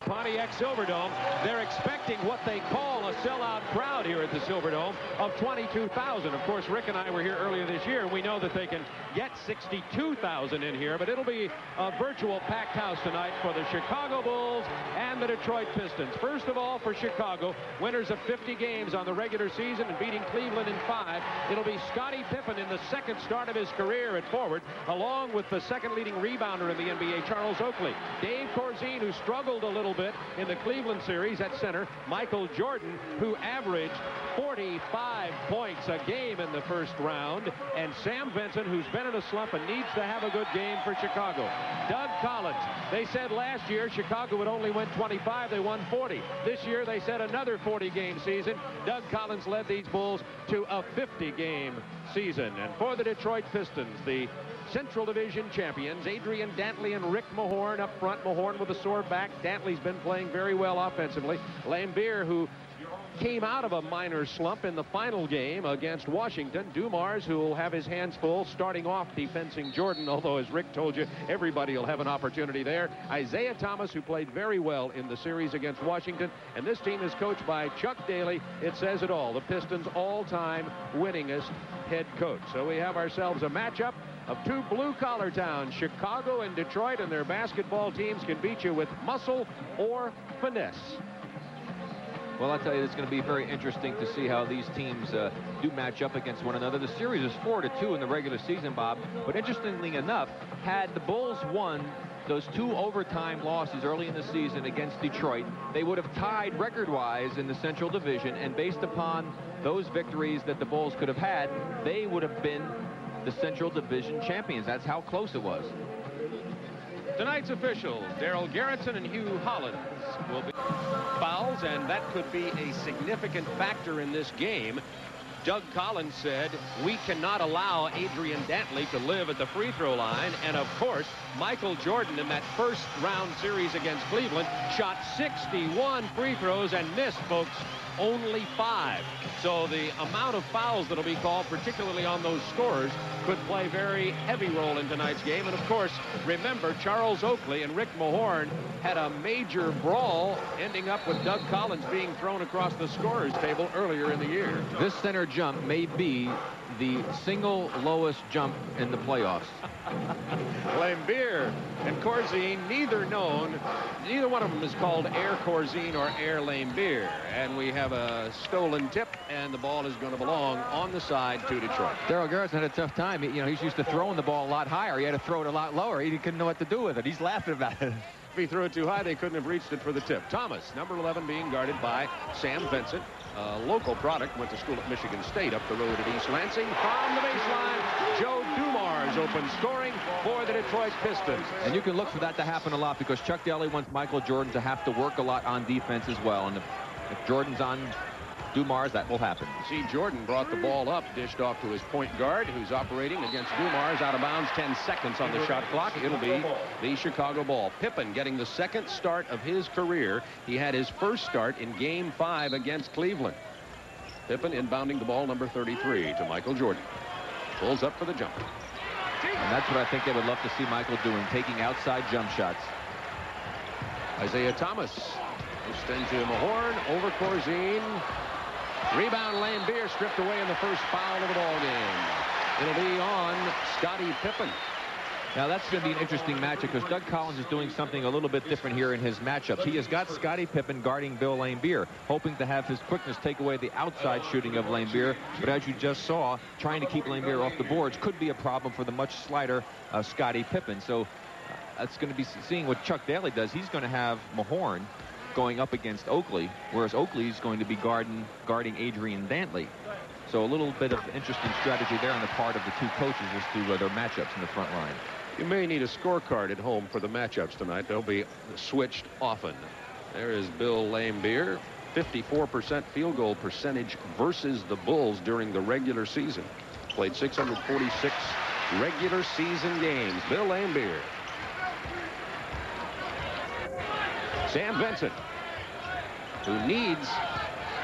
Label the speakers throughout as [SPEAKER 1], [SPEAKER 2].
[SPEAKER 1] Pontiac Silverdome. They're expecting what they call a sellout crowd here at the Silverdome of 22,000. Of course, Rick and I were here earlier this year, and we know that they can get 62,000 in here, but it'll be a virtual packed house tonight for the Chicago Bulls and the Detroit Pistons. First of all, for Chicago, winners of 50 games on the regular season and beating Cleveland in 5. It'll be Scottie Pippen in the second start of his career at forward, along with the second leading rebounder in the NBA, Charles Oakley. Dave Corzine, who struggled a little bit in the Cleveland series at center. Michael Jordan, who averaged 45 points a game in the first round. And Sam Vincent, who's been in a slump and needs to have a good game for Chicago. Doug Collins. They said last year Chicago would only win 25. They won 40. This year they said another 40-game season. Doug Collins led these Bulls to a 50-game season. And for the Detroit Pistons, the Central Division champions, Adrian Dantley and Rick Mahorn up front. Mahorn with a sore back. Dantley's been playing very well offensively. Lambier, who came out of a minor slump in the final game against Washington. Dumars, who will have his hands full starting off defending Jordan, although, as Rick told you, everybody will have an opportunity there. Isaiah Thomas, who played very well in the series against Washington. And this team is coached by Chuck Daly. It says it all. The Pistons' all-time winningest head coach. So we have ourselves a matchup of two blue-collar towns, Chicago and Detroit, and their basketball teams can beat you with muscle or finesse.
[SPEAKER 2] Well, I'll tell you, it's going to be very interesting to see how these teams do match up against one another. The series is 4-2 in the regular season, Bob. But interestingly enough, had the Bulls won those 2 overtime losses early in the season against Detroit, they would have tied record-wise in the Central Division. And based upon those victories that the Bulls could have had, they would have been the Central Division champions. That's how close it was.
[SPEAKER 1] Tonight's officials, Darryl Garrettson and Hugh Hollins, will be fouls, and that could be a significant factor in this game. Doug Collins said, we cannot allow Adrian Dantley to live at the free throw line. And of course, Michael Jordan in that first round series against Cleveland shot 61 free throws and missed, folks, only 5. So the amount of fouls that'll be called, particularly on those scorers, could play very heavy role in tonight's game. And of course, remember, Charles Oakley and Rick Mahorn had a major brawl, ending up with Doug Collins being thrown across the scorers table earlier in the year.
[SPEAKER 2] This center jump may be the single lowest jump in the playoffs.
[SPEAKER 1] Lambier and Corzine, neither one of them is called Air Corzine or Air Lambier. And we have a stolen tip, and the ball is going to belong on the side to Detroit.
[SPEAKER 2] Darryl Garrettson had a tough time. He's used to throwing the ball a lot higher. He had to throw it a lot lower. He couldn't know what to do with it. He's laughing about it.
[SPEAKER 1] If he threw it too high, they couldn't have reached it for the tip. Thomas, number 11, being guarded by Sam Vincent. A local product, went to school at Michigan State up the road at East Lansing. From the baseline, Joe Dumars open scoring for the Detroit Pistons.
[SPEAKER 2] And you can look for that to happen a lot because Chuck Daly wants Michael Jordan to have to work a lot on defense as well. And if Jordan's on Dumars, that will happen.
[SPEAKER 1] See, Jordan brought the ball up, dished off to his point guard, who's operating against Dumars, out of bounds, 10 seconds on the shot clock. It'll be the Chicago ball. Pippen getting the second start of his career. He had his first start in Game 5 against Cleveland. Pippen inbounding the ball, number 33, to Michael Jordan. Pulls up for the jumper.
[SPEAKER 2] And that's what I think they would love to see Michael doing, taking outside jump shots.
[SPEAKER 1] Isaiah Thomas. Extend to Mahorn, over Corzine. Rebound, Lambier stripped away in the first foul of the ball game. It'll be on Scottie Pippen.
[SPEAKER 2] Now that's going to be an interesting matchup because Doug Collins is doing something a little bit different here in his matchups. He has got Scottie Pippen guarding Bill Lambier, hoping to have his quickness take away the outside shooting of Lambier. But as you just saw, trying to keep Lambier off the boards could be a problem for the much slighter Scottie Pippen. So that's going to be seeing what Chuck Daly does. He's going to have Mahorn going up against Oakley, whereas Oakley's going to be guarding Adrian Dantley. So a little bit of interesting strategy there on the part of the two coaches as to their matchups in the front line.
[SPEAKER 1] You may need a scorecard at home for the matchups tonight. They'll be switched often. There is Bill Lambier, 54% field goal percentage versus the Bulls during the regular season. Played 646 regular season games. Bill Lambier. Sam Vincent, who needs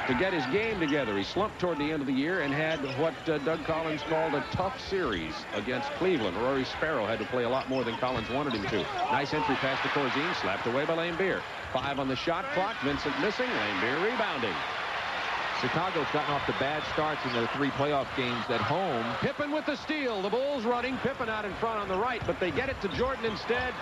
[SPEAKER 3] to get his game together. He slumped toward the end of the year and had what Doug Collins called a tough series against Cleveland. Rory Sparrow had to play a lot more than Collins wanted him to. Nice entry pass to Corzine, slapped away by Laimbeer. 5 on the shot clock. Vincent missing. Laimbeer rebounding.
[SPEAKER 2] Chicago's gotten off to bad starts in their 3 playoff games at home.
[SPEAKER 3] Pippen with the steal. The Bulls running. Pippen out in front on the right, but they get it to Jordan instead.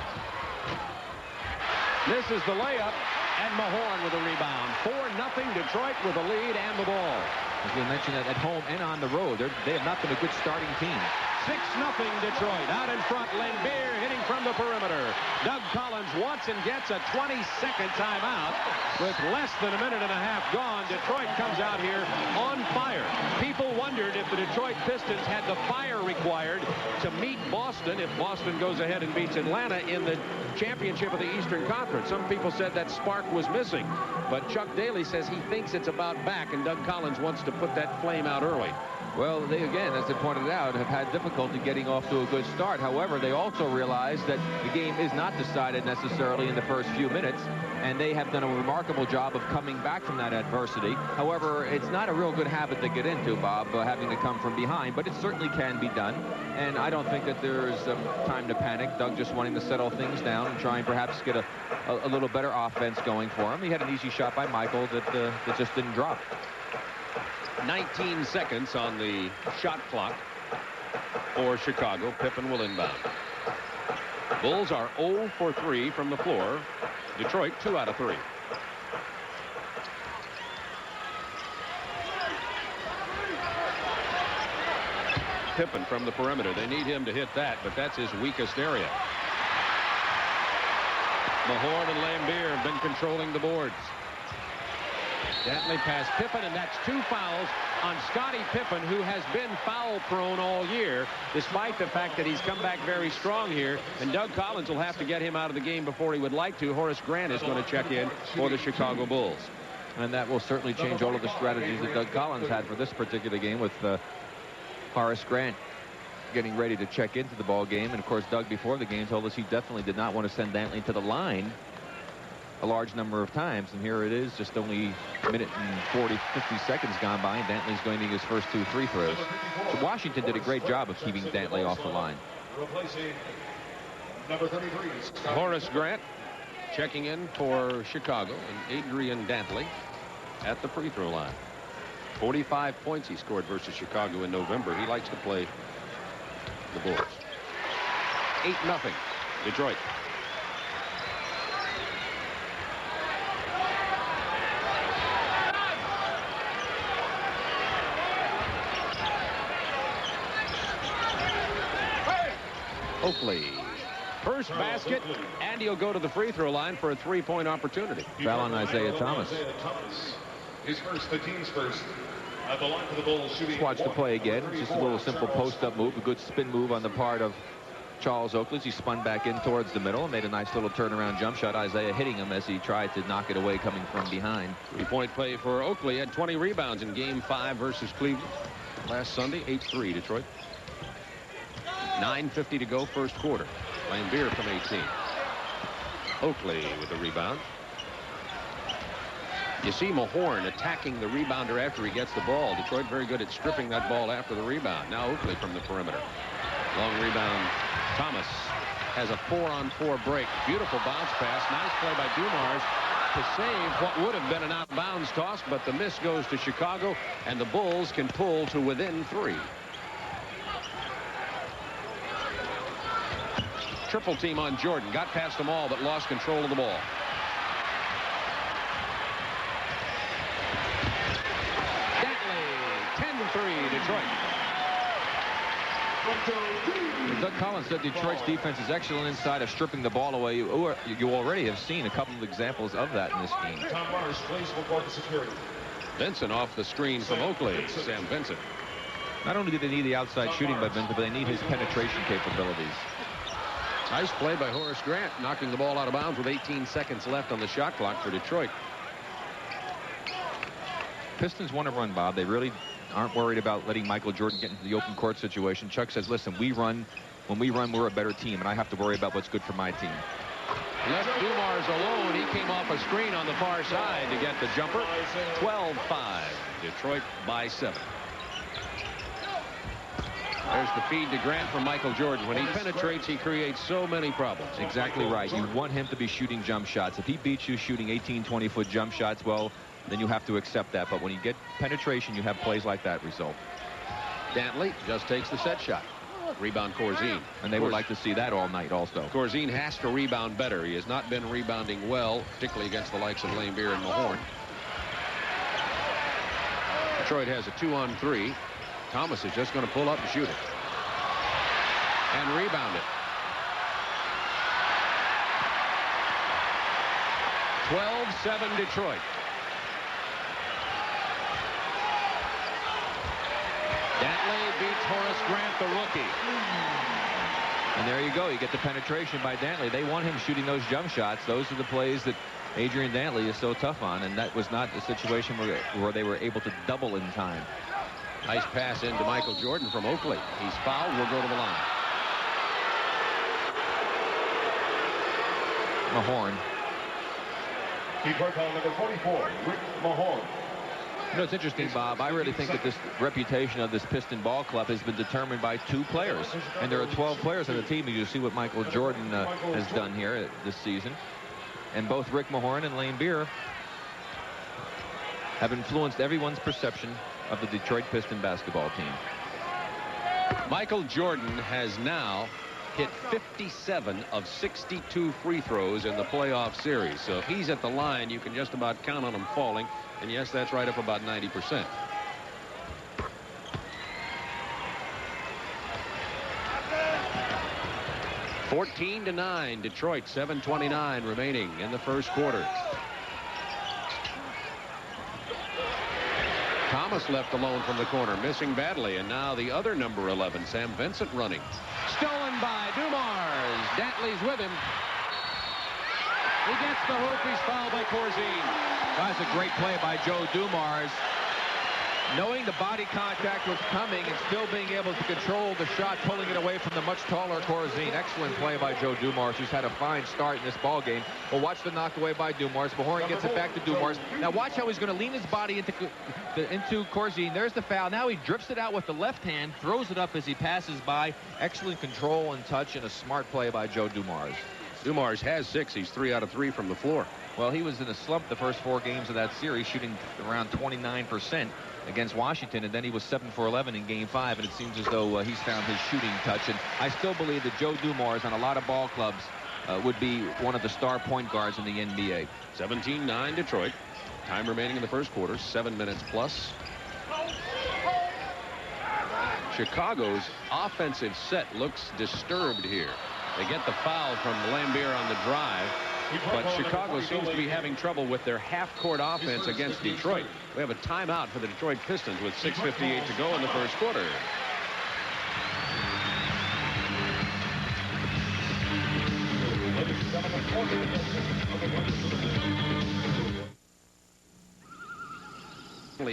[SPEAKER 3] This is the layup, and Mahorn with a rebound. 4-0 Detroit with a lead and the ball.
[SPEAKER 2] As we mentioned, at home and on the road, they have not been a good starting team.
[SPEAKER 3] 6-0 Detroit. Out in front, Laimbeer hitting from the perimeter. Doug Collins wants and gets a 22nd timeout. With less than a minute and a half gone, Detroit comes out here on fire. People wondered if the Detroit Pistons had the fire required to meet Boston if Boston goes ahead and beats Atlanta in the championship of the Eastern Conference. Some people said that spark was missing, but Chuck Daly says he thinks it's about back, and Doug Collins wants to put that flame out early.
[SPEAKER 2] Well, they, again, as they pointed out, have had difficulty getting off to a good start. However, they also realize that the game is not decided necessarily in the first few minutes, and they have done a remarkable job of coming back from that adversity. However, it's not a real good habit to get into, Bob, having to come from behind, but it certainly can be done, and I don't think that there's time to panic. Doug just wanting to settle things down and try and perhaps get a little better offense going for him. He had an easy shot by Michael that just didn't drop.
[SPEAKER 3] 19 seconds on the shot clock for Chicago. Pippen will inbound. Bulls are 0 for 3 from the floor. Detroit 2 out of 3. Pippen from the perimeter. They need him to hit that, but that's his weakest area. Mahorn and Laimbeer have been controlling the boards. Dantley past Pippen, and that's 2 fouls on Scottie Pippen, who has been foul prone all year, despite the fact that he's come back very strong here. And Doug Collins will have to get him out of the game before he would like to. Horace Grant is going to check in for the Chicago Bulls.
[SPEAKER 2] And that will certainly change all of the strategies that Doug Collins had for this particular game, with Horace Grant getting ready to check into the ball game. And of course, Doug before the game told us he definitely did not want to send Dantley to the line a large number of times, and here it is, just only a minute and 50 seconds gone by, and Dantley's going to his first 2 free throws. So Washington did a great job of keeping Dantley off the line.
[SPEAKER 3] Horace Grant checking in for Chicago, and Adrian Dantley at the free throw line. 45 points he scored versus Chicago in November. He likes to play the Bulls. 8-0 Detroit. Oakley, first basket, and he'll go to the free throw line for a 3-point opportunity.
[SPEAKER 2] Foul on Isaiah Thomas.
[SPEAKER 4] His first, the team's first. At the line for the Bulls, shooting.
[SPEAKER 2] Watch the play again. Just a little simple post-up move, a good spin move on the part of Charles Oakley. He spun back in towards the middle and made a nice little turnaround jump shot. Isaiah hitting him as he tried to knock it away coming from behind.
[SPEAKER 3] 3-point play for Oakley. Had 20 rebounds in Game 5 versus Cleveland last Sunday. 8-3 Detroit. 9:50 to go, first quarter. Laimbeer from 18. Oakley with the rebound. You see Mahorn attacking the rebounder after he gets the ball. Detroit very good at stripping that ball after the rebound. Now Oakley from the perimeter. Long rebound. Thomas has a 4-on-4 break. Beautiful bounce pass. Nice play by Dumars to save what would have been an out-of-bounds toss, but the miss goes to Chicago, and the Bulls can pull to within 3. Triple team on Jordan. Got past them all, but lost control of the ball. Dantley, 10-3 Detroit.
[SPEAKER 2] Doug Collins said Detroit's defense is excellent inside of stripping the ball away. You already have seen a couple of examples of that in this game.
[SPEAKER 4] Tom Marsh plays for Park Security.
[SPEAKER 3] Vincent off the screen from Oakley. Sam Vincent.
[SPEAKER 2] Not only do they need the outside shooting by Vincent, but they need his penetration capabilities.
[SPEAKER 3] Nice play by Horace Grant, knocking the ball out of bounds with 18 seconds left on the shot clock for Detroit.
[SPEAKER 2] Pistons want to run, Bob. They really aren't worried about letting Michael Jordan get into the open court situation. Chuck says, listen, when we run, we're a better team, and I have to worry about what's good for my team.
[SPEAKER 3] Left Dumars alone. He He came off a screen on the far side to get the jumper. 12-5. Detroit by 7. There's the feed to Grant from Michael Jordan. When he penetrates, he creates so many problems.
[SPEAKER 2] Exactly right. You want him to be shooting jump shots. If he beats you shooting 18, 20-foot jump shots, well, then you have to accept that. But when you get penetration, you have plays like that result.
[SPEAKER 3] Dantley just takes the set shot. Rebound Corzine.
[SPEAKER 2] And they would like to see that all night also.
[SPEAKER 3] Corzine has to rebound better. He has not been rebounding well, particularly against the likes of Laimbeer and Mahorn. Detroit has a 2-on-3. Thomas is just going to pull up and shoot it. And rebound it. 12-7 Detroit. Dantley beats Horace Grant, the rookie.
[SPEAKER 2] And there you go. You get the penetration by Dantley. They want him shooting those jump shots. Those are the plays that Adrian Dantley is so tough on. And that was not a situation where they were able to double in time.
[SPEAKER 3] Nice pass into Michael Jordan from Oakley. He's fouled. Will go to the line.
[SPEAKER 2] Mahorn.
[SPEAKER 4] Keeper foul number 44, Rick Mahorn.
[SPEAKER 2] You know, it's interesting, Bob. I really think that this reputation of this Piston ball club has been determined by 2 players. And there are 12 players on the team. You see what Michael Jordan has done here this season. And both Rick Mahorn and Laimbeer have influenced everyone's perception of the Detroit Piston basketball team.
[SPEAKER 3] Michael Jordan has now hit 57 of 62 free throws in the playoff series. So if he's at the line, you can just about count on him falling. And yes, that's right up about 90%. (14-9) Detroit. 7:29 remaining in the first quarter. Thomas left alone from the corner, missing badly, and now the other number 11, Sam Vincent, running. Stolen by Dumars. Dantley's with him. He gets the hoop. He's fouled by Corzine.
[SPEAKER 2] That's a great play by Joe Dumars. Knowing the body contact was coming and still being able to control the shot, pulling it away from the much taller Corzine. Excellent play by Joe Dumars, who's had a fine start in this ball game. Well, watch the knock away by Dumars. Mahorn gets it back to Dumars. Now watch how he's going to lean his body into Corzine. There's the foul. Now he drifts it out with the left hand, throws it up as he passes by. Excellent control and touch, and a smart play by Joe Dumars.
[SPEAKER 3] Dumars has 6. He's 3 out of 3 from the floor.
[SPEAKER 2] Well, he was in a slump the first 4 games of that series, shooting around 29% against Washington, and then he was 7 for 11 in Game 5, and it seems as though he's found his shooting touch. And I still believe that Joe Dumars on a lot of ball clubs would be one of the star point guards in the NBA.
[SPEAKER 3] 17-9 Detroit. Time remaining in the first quarter, 7 minutes plus. Chicago's offensive set looks disturbed here. They get the foul from Laimbeer on the drive, but Chicago seems to be having trouble with their half-court offense against Detroit. We have a timeout for the Detroit Pistons with 6:58 to go in the first quarter.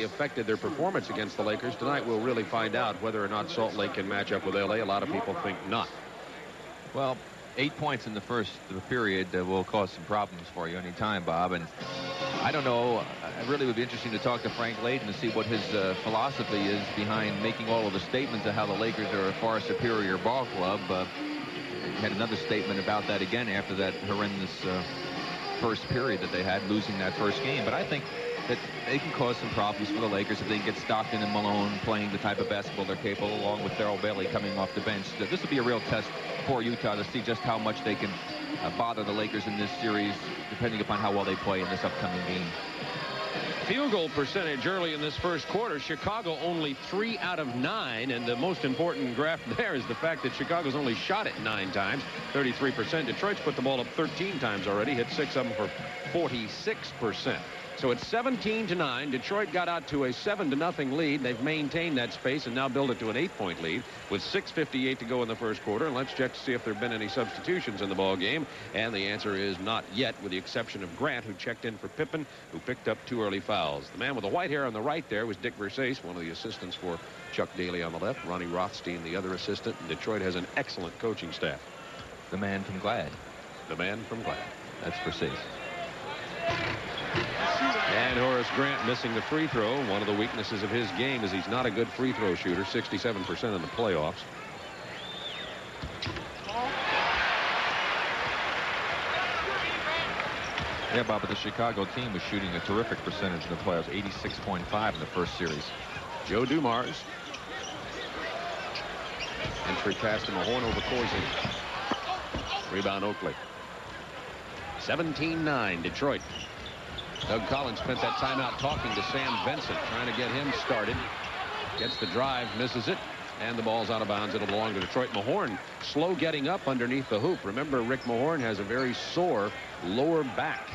[SPEAKER 3] Affected their performance against the Lakers. Tonight we'll really find out whether or not Salt Lake can match up with LA. A lot of people think not.
[SPEAKER 2] Well, 8 points in the first period will cause some problems for you anytime, Bob. And I don't know. It really would be interesting to talk to Frank Layden to see what his philosophy is behind making all of the statements of how the Lakers are a far superior ball club. He had another statement about that again after that horrendous first period that they had, losing that first game. But I think that they can cause some problems for the Lakers if they can get Stockton and Malone playing the type of basketball they're capable, along with Darrell Bailey coming off the bench. This will be a real test for Utah to see just how much they can bother the Lakers in this series, depending upon how well they play in this upcoming game.
[SPEAKER 3] Field goal percentage early in this first quarter. Chicago only 3 out of 9, and the most important graph there is the fact that Chicago's only shot it 9 times, 33%. Detroit's put the ball up 13 times already, hit 6 of them for 46%. So it's 17-9. Detroit got out to a 7-0 lead. They've maintained that space and now built it to an 8-point lead with 6:58 to go in the first quarter. And let's check to see if there have been any substitutions in the ball game. And the answer is not yet, with the exception of Grant, who checked in for Pippen, who picked up 2 early fouls. The man with the white hair on the right there was Dick Versace, one of the assistants for Chuck Daly on the left, Ronnie Rothstein, the other assistant. And Detroit has an excellent coaching staff.
[SPEAKER 2] The man from Glad.
[SPEAKER 3] The man from Glad.
[SPEAKER 2] That's Versace.
[SPEAKER 3] And Horace Grant missing the free throw. One of the weaknesses of his game is he's not a good free throw shooter. 67% in the playoffs.
[SPEAKER 2] Yeah, Bob, but the Chicago team was shooting a terrific percentage in the playoffs, 86.5 in the first series.
[SPEAKER 3] Joe Dumars. Entry pass to Mahorn over Corzine. Rebound Oakley. 17-9 Detroit. Doug Collins spent that timeout talking to Sam Vincent, trying to get him started. Gets the drive, misses it, and the ball's out of bounds. It'll belong to Detroit. Mahorn slow getting up underneath the hoop. Remember, Rick Mahorn has a very sore lower back,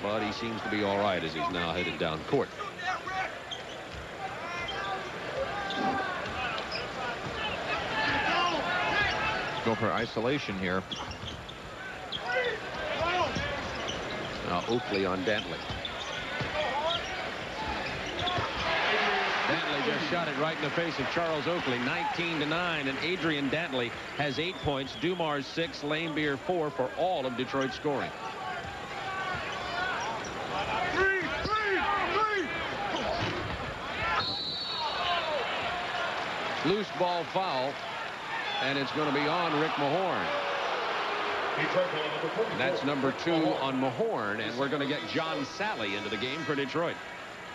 [SPEAKER 3] but he seems to be all right as he's now headed down court.
[SPEAKER 2] Go for isolation here.
[SPEAKER 3] Now Oakley on Dantley. Dantley just shot it right in the face of Charles Oakley. 19-9, and Adrian Dantley has 8 points. Dumars 6, Laimbeer 4 for all of Detroit's scoring. Loose ball foul, and it's going to be on Rick Mahorn. And that's number 2 on Mahorn, and we're going to get John Sally into the game for Detroit.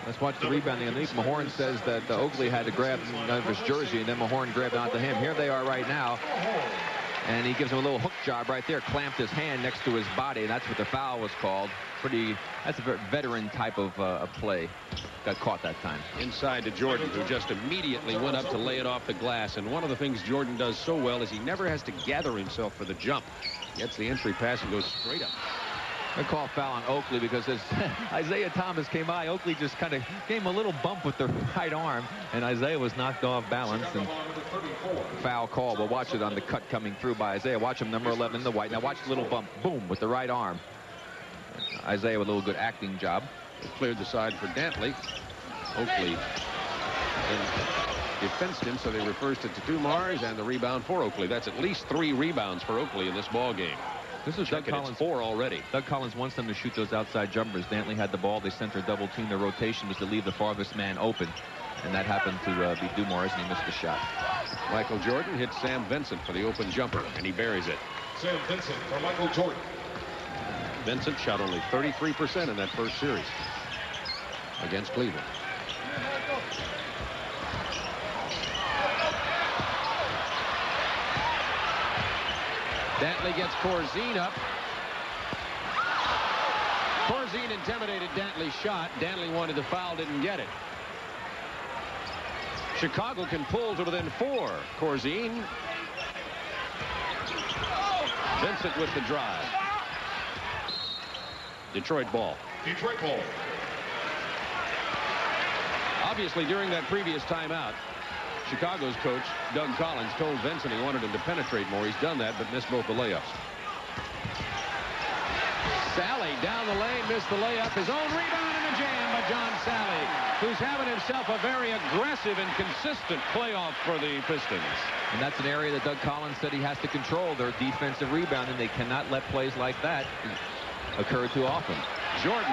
[SPEAKER 2] Let's watch the rebounding underneath. Mahorn says that Oakley had to grab out of his jersey, and then Mahorn grabbed onto him. Here they are right now, and he gives him a little hook job right there, clamped his hand next to his body, and that's what the foul was called. That's a very veteran type of play. Got caught that time. Inside to Jordan, who just immediately went up to lay it off the glass. And one of the things Jordan does so well is he never has to gather himself for the jump. Gets the entry pass and goes straight up. They call foul on Oakley because as Isaiah Thomas came by, Oakley just kind of gave him a little bump with the right arm, and Isaiah was knocked off balance. And foul call. But watch it on the cut coming through by Isaiah. Watch him, number 11 in the white. Now watch the little bump, boom, with the right arm. Isaiah with a little good acting job. They cleared the side for Dantley. Oakley defensed him, so they reversed it to Dumars, and the rebound for Oakley. That's at least 3 rebounds for Oakley in this ball game. This is Doug Collins. 4 already. Doug Collins wants them to shoot those outside jumpers. Dantley had the ball. They sent their double team. Their rotation was to leave the farthest man open, and that happened to be Dumars, and he missed the shot. Michael Jordan hits Sam Vincent for the open jumper, and he buries it.
[SPEAKER 4] Sam Vincent for Michael Jordan.
[SPEAKER 3] Vincent shot only 33% in that first series against Cleveland. Dantley gets Corzine up. Corzine intimidated Dantley's shot. Dantley wanted the foul, didn't get it. Chicago can pull to within 4. Corzine. Vincent with the drive. Detroit ball.
[SPEAKER 4] Detroit ball.
[SPEAKER 3] Obviously, during that previous timeout, Chicago's coach, Doug Collins, told Vincent he wanted him to penetrate more. He's done that, but missed both the layups. Sally down the lane, missed the layup. His own rebound and a jam by John Sally, who's having himself a very aggressive and consistent playoff for the Pistons. And that's an area that Doug Collins said he has to control, their defensive rebounding. They cannot let plays like that occur too often. Jordan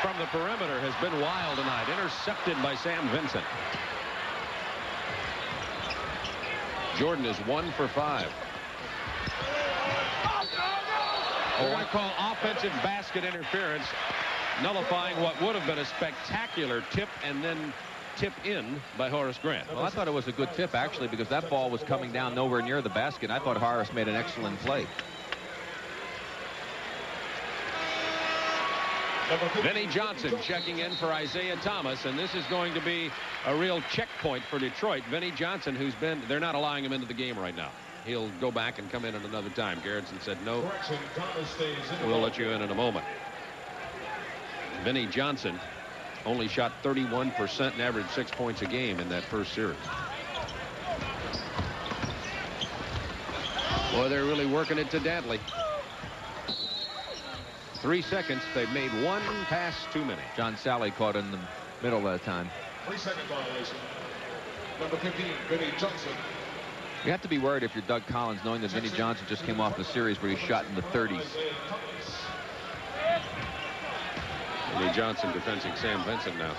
[SPEAKER 3] from the perimeter has been wild tonight, intercepted by Sam Vincent. Jordan is 1 for 5. They're going to call offensive basket interference, nullifying what would have been a spectacular tip and then tip in by Horace Grant. Well, I thought it was a good tip, actually, because that ball was coming down nowhere near the basket. I thought Horace made an excellent play. Vinnie Johnson checking in for Isaiah Thomas, and this is going to be a real checkpoint for Detroit. Vinnie Johnson, who's been, they're not allowing him into the game right now. He'll go back and come in at another time. Garrettson said no. We'll let you in a moment. Vinnie Johnson only shot 31% and averaged 6 points a game in that first series. Boy, they're really working it to Dantley. 3 seconds. They've made 1 pass too many. John Sally caught in the middle of that time.
[SPEAKER 4] 3-second violation. Number 15, Vinnie Johnson.
[SPEAKER 2] You have to be worried if you're Doug Collins, knowing that Vinnie Johnson just came off the series where he shot in the 30s.
[SPEAKER 3] Anthony Johnson defending Sam Vincent now.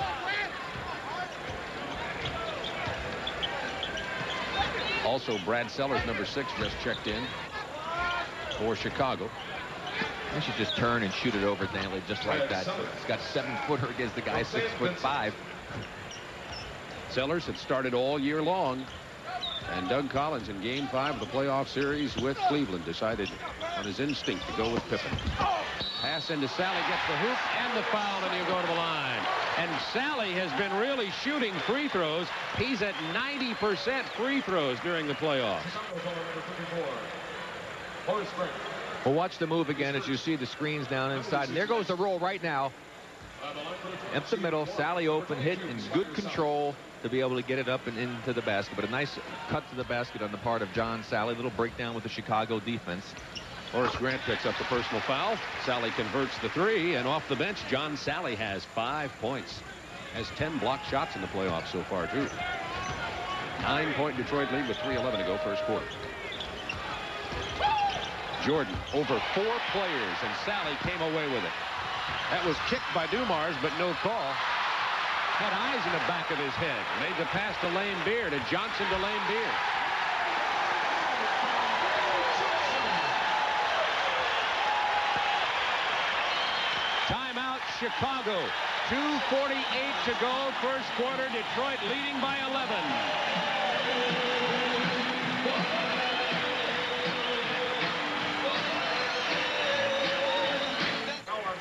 [SPEAKER 3] Also, Brad Sellers, number 6, just checked in for Chicago.
[SPEAKER 2] He should just turn and shoot it over Dantley just like that. He's got 7-footer against the guy 6'5".
[SPEAKER 3] Sellers had started all year long. And Doug Collins in Game 5 of the playoff series with Cleveland decided on his instinct to go with Pippen. Pass into Sally, gets the hoop and the foul, and he'll go to the line. And Sally has been really shooting free throws. He's at 90% free throws during the playoffs.
[SPEAKER 2] Well, watch the move again as you see the screens down inside. And there goes the roll right now. Up the middle, Sally open, hit in good control to be able to get it up and into the basket. But a nice cut to the basket on the part of John Sally. Little breakdown with the Chicago defense.
[SPEAKER 3] Horace Grant picks up the personal foul. Sally converts the 3, and off the bench, John Sally has 5 points. Has 10 blocked shots in the playoffs so far, too. 9-point Detroit lead with 3:11 to go, first quarter. Jordan over 4 players, and Sally came away with it. That was kicked by Dumars, but no call. Had eyes in the back of his head. Made the pass to Lane Beer, to Johnson to Lane Beer. Timeout, Chicago. 2:48 to go, first quarter. Detroit leading by 11.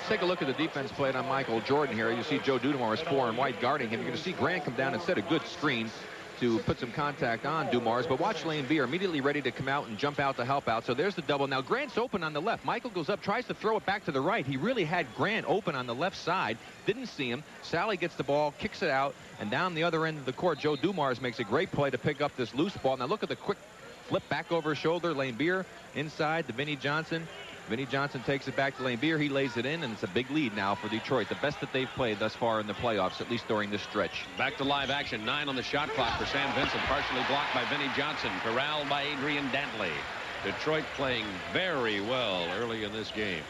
[SPEAKER 2] Take a look at the defense played on Michael Jordan here. You see Joe Dumars 4 and white guarding him. You're going to see Grant come down and set a good screen to put some contact on Dumars. But watch Lane Beer immediately ready to come out and jump out to help out. So there's the double. Now Grant's open on the left. Michael goes up, tries to throw it back to the right. He really had Grant open on the left side. Didn't see him. Sally gets the ball, kicks it out, and down the other end of the court, Joe Dumars makes a great play to pick up this loose ball. Now look at the quick flip back over his shoulder. Lane Beer inside to Vinnie Johnson. Vinnie Johnson takes it back to Lane Beer. He lays it in, and it's a big lead now for Detroit. The best that they've played thus far in the playoffs, at least during this stretch.
[SPEAKER 3] Back to live action. 9 on the shot clock for Sam Vincent. Partially blocked by Vinnie Johnson. Corralled by Adrian Dantley. Detroit playing very well early in this game.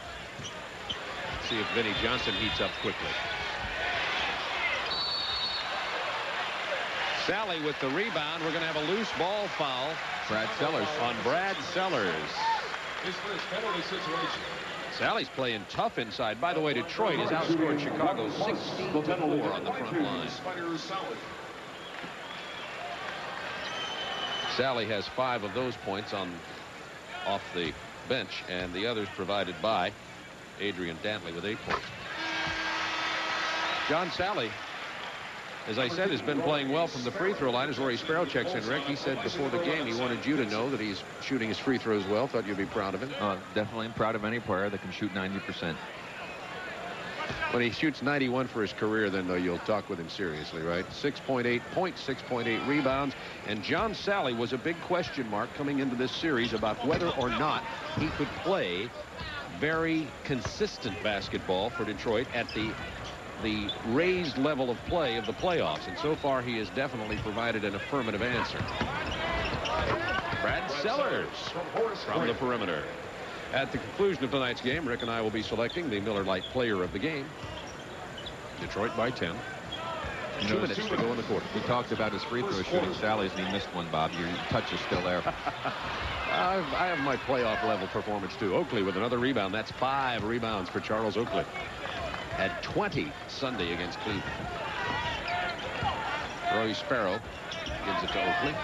[SPEAKER 3] Let's see if Vinnie Johnson heats up quickly. Sally with the rebound. We're going to have a loose ball foul.
[SPEAKER 2] Brad Sellers.
[SPEAKER 3] On Brad Sellers. His first penalty situation. Sally's playing tough inside. By the way, Detroit has outscored Chicago 16-4 on the front line. Sally has 5 of those points off the bench, and the others provided by Adrian Dantley with 8 points. John Sally, as I said, has been playing well from the free throw line. As Rory Sparrow checks in, Rick, he said before the game he wanted you to know that he's shooting his free throws well. Thought you'd be proud of him.
[SPEAKER 2] Definitely I'm proud of any player that can shoot 90%.
[SPEAKER 3] When he shoots 91 for his career, then, though, you'll talk with him seriously, right? 6.8 points, 6.8 rebounds. And John Sally was a big question mark coming into this series about whether or not he could play very consistent basketball for Detroit at the raised level of play of the playoffs, and so far he has definitely provided an affirmative answer. Brad Sellers from the perimeter. At the conclusion of tonight's game, Rick and I will be selecting the Miller Lite player of the game. Detroit by 10. 2 minutes to go in the quarter.
[SPEAKER 2] We talked about his free throw shooting Sally's, and he missed one, Bob. Your touch is still there.
[SPEAKER 3] I have my playoff level performance too. Oakley with another rebound. That's 5 rebounds for Charles Oakley. Had 20 Sunday against Cleveland. Roy Sparrow gives it to Oakley.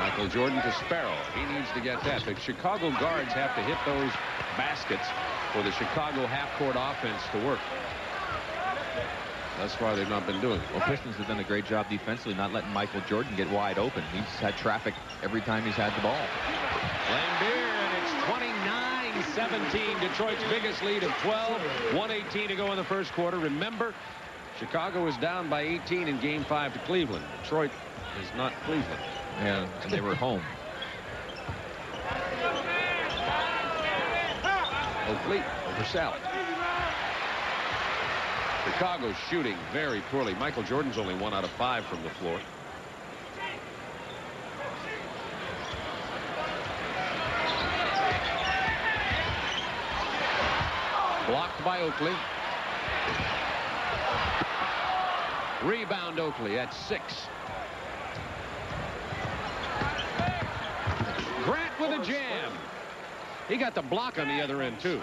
[SPEAKER 3] Michael Jordan to Sparrow. He needs to get that. The Chicago guards have to hit those baskets for the Chicago half-court offense to work. Thus far, they've not been doing it.
[SPEAKER 2] Well, Pistons have done a great job defensively, not letting Michael Jordan get wide open. He's had traffic every time he's had the ball.
[SPEAKER 3] Lane Beer, and it's 29-17. Detroit's biggest lead of 12. 1:18 to go in the first quarter. Remember, Chicago is down by 18 in Game 5 to Cleveland. Detroit is not Cleveland.
[SPEAKER 2] Yeah, and they were home.
[SPEAKER 3] Oakley over Sally. Chicago's shooting very poorly. Michael Jordan's only 1 out of 5 from the floor. Blocked by Oakley. Rebound Oakley at 6. Grant with a jam. He got the block on the other end, too.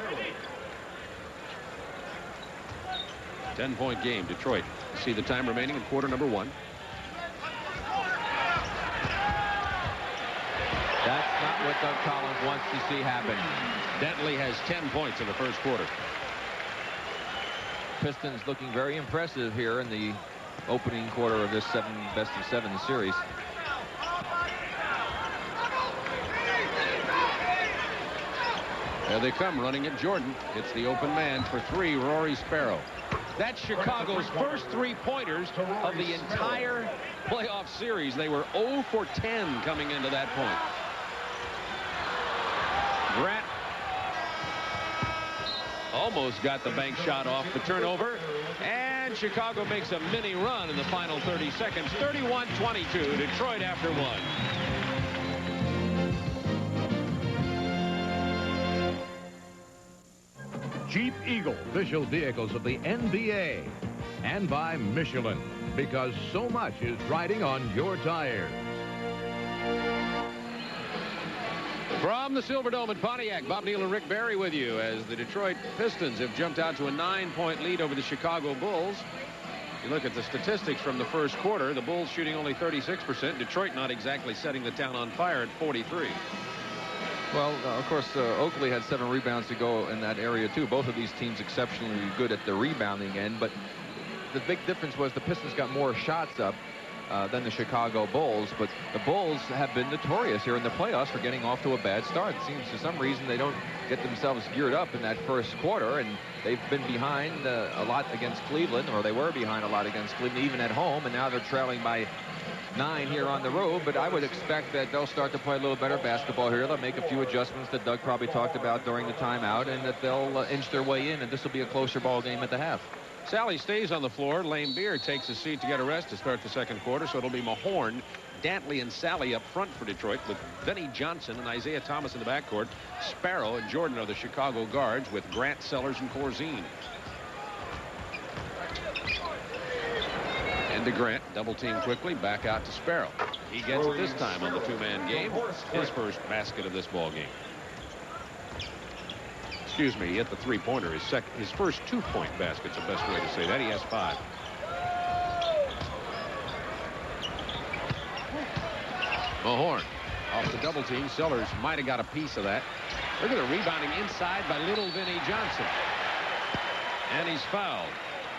[SPEAKER 3] 10-point game, Detroit. See the time remaining in quarter number 1.
[SPEAKER 2] That's not what Doug Collins wants to see happen.
[SPEAKER 3] Dentley has 10 points in the first quarter.
[SPEAKER 2] Pistons looking very impressive here in the opening quarter of this best of 7 series.
[SPEAKER 3] There they come, running at Jordan. It's the open man for 3, Rory Sparrow. That's Chicago's first 3-pointers of the entire playoff series. They were 0 for 10 coming into that point. Grant almost got the bank shot off the turnover, and Chicago makes a mini run in the final 30 seconds. 31-22, Detroit after 1.
[SPEAKER 5] Jeep Eagle, official vehicles of the NBA. And by Michelin, because so much is riding on your tires.
[SPEAKER 3] From the Silverdome at Pontiac, Bob Neal and Rick Barry with you as the Detroit Pistons have jumped out to a 9-point lead over the Chicago Bulls. You look at the statistics from the first quarter, the Bulls shooting only 36%. Detroit not exactly setting the town on fire at 43.
[SPEAKER 2] Well, of course, Oakley had 7 rebounds to go in that area, too. Both of these teams exceptionally good at the rebounding end, but the big difference was the Pistons got more shots up than the Chicago Bulls, but the Bulls have been notorious here in the playoffs for getting off to a bad start. It seems for some reason they don't get themselves geared up in that first quarter, and they've been behind a lot against Cleveland, or they were behind a lot against Cleveland, even at home, and now they're trailing by 9 here on the road. But I would expect that they'll start to play a little better basketball here. They'll make a few adjustments that Doug probably talked about during the timeout, and that they'll inch their way in, and this will be a closer ball game at the half.
[SPEAKER 3] Sally stays on the floor. Lambeer takes a seat to get a rest to start the second quarter, so it'll be Mahorn, Dantley, and Sally up front for Detroit, with Vinnie Johnson and Isaiah Thomas in the backcourt. Sparrow and Jordan are the Chicago guards, with Grant, Sellers, and Corzine. And to Grant, double team quickly, back out to Sparrow. He gets it this time on the 2-man game. His first basket of this ball game. Excuse me, he hit the 3-pointer. His first 2-point basket's the best way to say that. He has 5. Mahorn off the double team. Sellers might have got a piece of that. Look at the rebounding inside by little Vinnie Johnson. And he's fouled.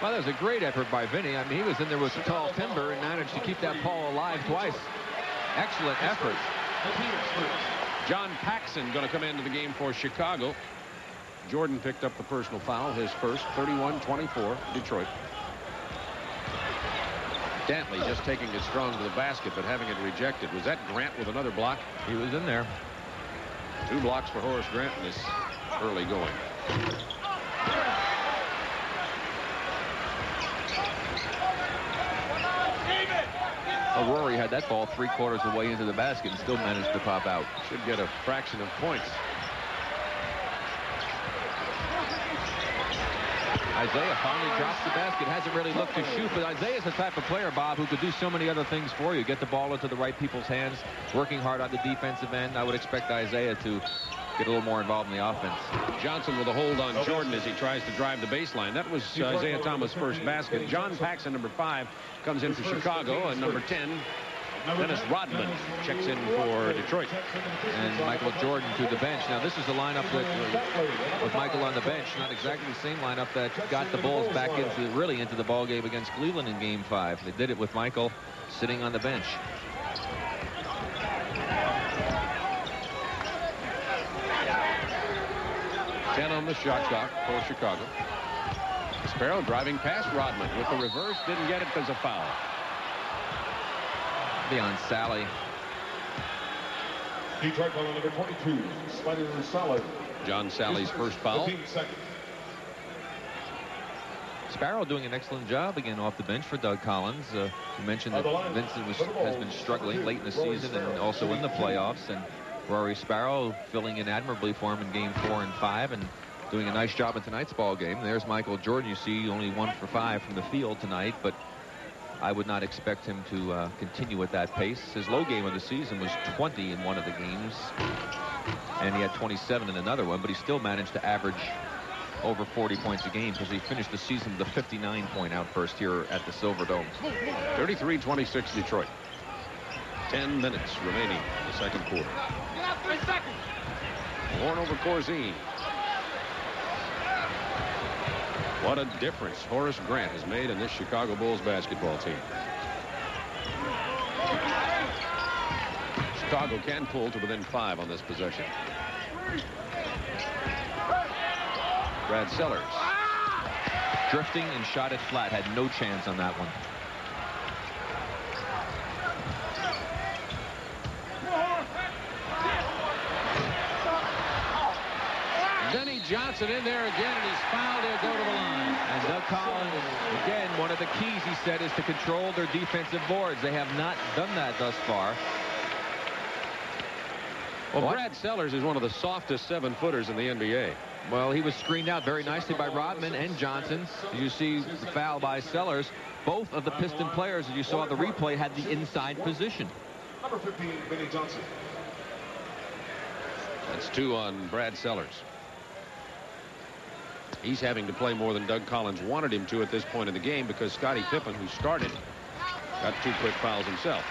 [SPEAKER 2] Well, that was a great effort by Vinnie. I mean, he was in there with the tall timber and managed to keep that ball alive twice. Excellent effort.
[SPEAKER 3] John Paxson going to come into the game for Chicago. Jordan picked up the personal foul, his first. 31-24, Detroit. Dantley just taking it strong to the basket, but having it rejected. Was that Grant with another block?
[SPEAKER 2] He was in there.
[SPEAKER 3] 2 blocks for Horace Grant in this early going.
[SPEAKER 2] Well, Rory had that ball 3/4 of the way into the basket and still managed to pop out.
[SPEAKER 3] Should get a fraction of points.
[SPEAKER 2] Isaiah finally drops the basket. Hasn't really looked to shoot, but Isaiah's the type of player, Bob, who could do so many other things for you. Get the ball into the right people's hands, working hard on the defensive end. I would expect Isaiah to get a little more involved in the offense. Johnson with a hold on Jordan as he tries to drive the baseline. That was Isaiah Thomas' first basket. John Paxson, number 5, comes in for Chicago, and number 10, Dennis Rodman, checks in for Detroit. And Michael Jordan to the bench. Now, this is the lineup that, with Michael on the bench, not exactly the same lineup that got the Bulls back into the ball game against Cleveland in Game 5. They did it with Michael sitting on the bench. On the shot clock for Chicago. Sparrow driving past Rodman with the reverse. Didn't get it because of foul. Beyond Sally.
[SPEAKER 4] Detroit ball number 22, Spider Sally.
[SPEAKER 3] John Sally's first foul. Sparrow doing an excellent job again off the bench for Doug Collins. You mentioned that Vincent has been struggling late in the season and also in the playoffs, and Rory Sparrow filling in admirably for him in Game 4 and 5, and
[SPEAKER 2] doing a nice job in tonight's ball game. There's Michael Jordan. You see only 1 for 5 from the field tonight, but I would not expect him to continue at that pace. His low game of the season was 20 in one of the games, and he had 27 in another one, but he still managed to average over 40 points a game because he finished the season with a 59-point outburst here at the Silverdome.
[SPEAKER 3] 33-26 Detroit. 10 minutes remaining in the second quarter. Horn over Corzine. What a difference Horace Grant has made in this Chicago Bulls basketball team. Chicago can pull to within 5 on this possession. Brad Sellers.
[SPEAKER 2] Drifting and shot it flat. Had no chance on that one.
[SPEAKER 3] Vinnie Johnson in there again, and he's fouled. He'll go to the line.
[SPEAKER 2] And Doug Collins, again, one of the keys, he said, is to control their defensive boards. They have not done that thus far.
[SPEAKER 3] Well, Brad Sellers is one of the softest 7-footers in the NBA.
[SPEAKER 2] Well, he was screened out very nicely by Rodman and Johnson. You see the foul by Sellers. Both of the Piston players, as you saw the replay, had the inside position.
[SPEAKER 4] Number 15, Vinnie Johnson.
[SPEAKER 3] That's 2 on Brad Sellers. He's having to play more than Doug Collins wanted him to at this point in the game because Scottie Pippen, who started, got 2 quick fouls himself.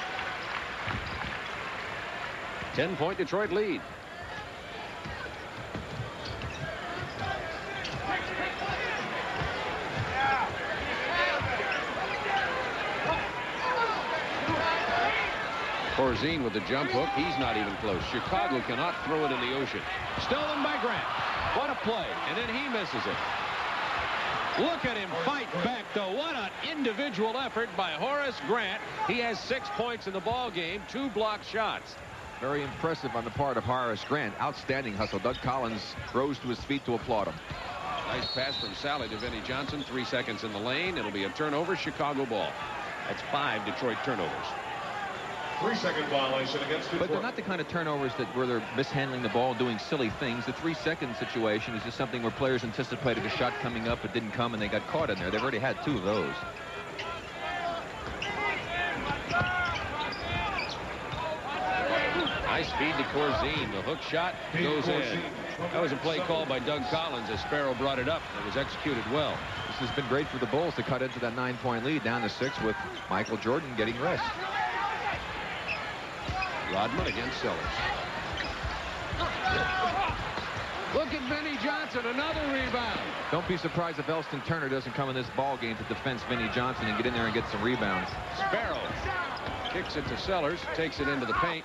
[SPEAKER 3] 10-point Detroit lead. Corzine with the jump hook. He's not even close. Chicago cannot throw it in the ocean. Stolen by Grant. What a play. And then he misses it. Look at him fight back, though. What an individual effort by Horace Grant. He has 6 points in the ball game, 2 blocked shots.
[SPEAKER 2] Very impressive on the part of Horace Grant. Outstanding hustle. Doug Collins rose to his feet to applaud him.
[SPEAKER 3] Nice pass from Sally to Vinnie Johnson. 3 seconds in the lane. It'll be a turnover. Chicago ball. That's 5 Detroit turnovers.
[SPEAKER 4] 3-second violation against Detroit.
[SPEAKER 2] But they're not the kind of turnovers where they're mishandling the ball, doing silly things. The 3-second situation is just something where players anticipated a shot coming up, it didn't come, and they got caught in there. They've already had 2 of those.
[SPEAKER 3] Nice feed to Corzine. The hook shot goes in. That was a play called by Doug Collins as Sparrow brought it up. It was executed well.
[SPEAKER 2] This has been great for the Bulls to cut into that 9-point lead down to 6 with Michael Jordan getting rest.
[SPEAKER 3] Rodman against Sellers. Look at Vinnie Johnson, another rebound.
[SPEAKER 2] Don't be surprised if Elston Turner doesn't come in this ball game to defend Vinnie Johnson and get in there and get some rebounds.
[SPEAKER 3] Sparrow kicks it to Sellers, takes it into the paint.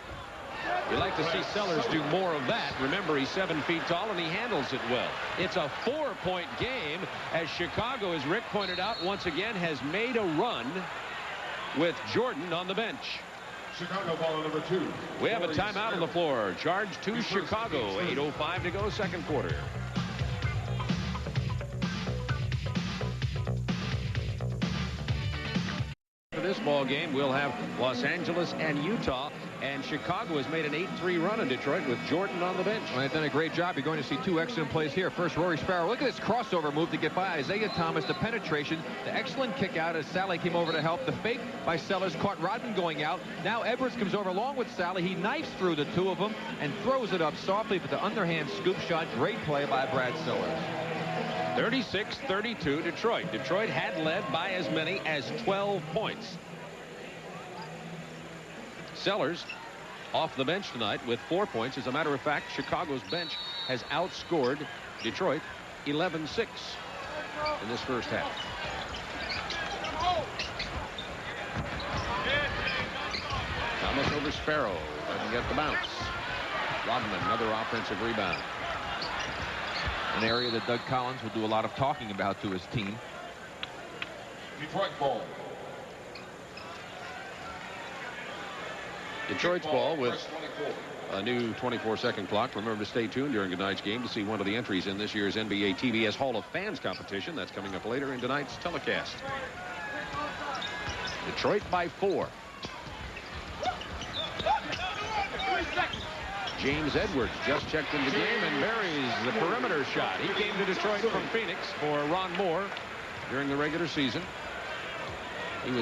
[SPEAKER 3] You like to see Sellers do more of that. Remember, he's 7 feet tall and he handles it well. It's a 4-point game as Chicago, as Rick pointed out, once again has made a run with Jordan on the bench.
[SPEAKER 4] Chicago ball number 2.
[SPEAKER 3] We have a timeout on the floor. Charge to Chicago. 8:05 to go, second quarter. For this ball game, we'll have Los Angeles and Utah. And Chicago has made an 8-3 run in Detroit with Jordan on the bench.
[SPEAKER 2] Well, they've done a great job. You're going to see 2 excellent plays here. First, Rory Sparrow. Look at this crossover move to get by Isaiah Thomas. The penetration, the excellent kick out as Sally came over to help. The fake by Sellers caught Rodman going out. Now Edwards comes over along with Sally. He knifes through the 2 of them and throws it up softly for the underhand scoop shot. Great play by Brad Sellers.
[SPEAKER 3] 36-32 Detroit. Detroit had led by as many as 12 points. Sellers off the bench tonight with 4 points. As a matter of fact, Chicago's bench has outscored Detroit 11-6 in this first half. Thomas over Sparrow. Doesn't get the bounce. Rodman, another offensive rebound.
[SPEAKER 2] An area that Doug Collins will do a lot of talking about to his team.
[SPEAKER 4] Detroit ball.
[SPEAKER 3] Detroit's ball with a new 24-second clock. Remember to stay tuned during tonight's game to see one of the entries in this year's NBA TBS Hall of Fans competition. That's coming up later in tonight's telecast. Detroit by 4. James Edwards just checked in the game and buries the perimeter shot. He came to Detroit from Phoenix for Ron Moore during the regular season. They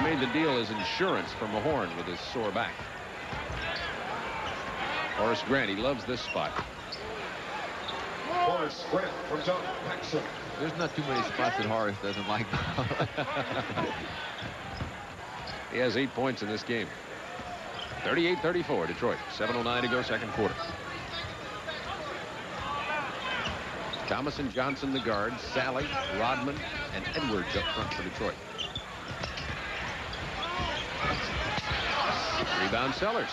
[SPEAKER 3] made the deal as insurance for Mahorn with his sore back. Horace Grant, he loves this spot.
[SPEAKER 4] Horace Grant from John Paxson.
[SPEAKER 2] There's not too many spots that Horace doesn't like.
[SPEAKER 3] He has 8 points in this game. 38-34 Detroit. 7:09 to go, second quarter. Thomas and Johnson the guards, Sally, Rodman, and Edwards up front for Detroit. Rebound Sellers.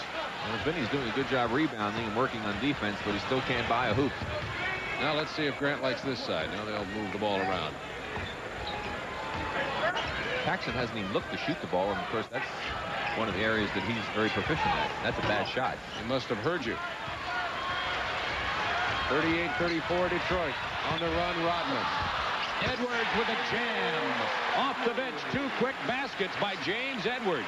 [SPEAKER 2] Well, Vinny's doing a good job rebounding and working on defense, but he still can't buy a hoop.
[SPEAKER 3] Now let's see if Grant likes this side. Now they'll move the ball around.
[SPEAKER 2] Paxson hasn't even looked to shoot the ball, and of course that's one of the areas that he's very proficient at. That's a bad shot.
[SPEAKER 3] He must have heard you. 38-34 Detroit. On the run, Rodman.
[SPEAKER 1] Edwards with a jam. Off the bench, 2 quick baskets by James Edwards.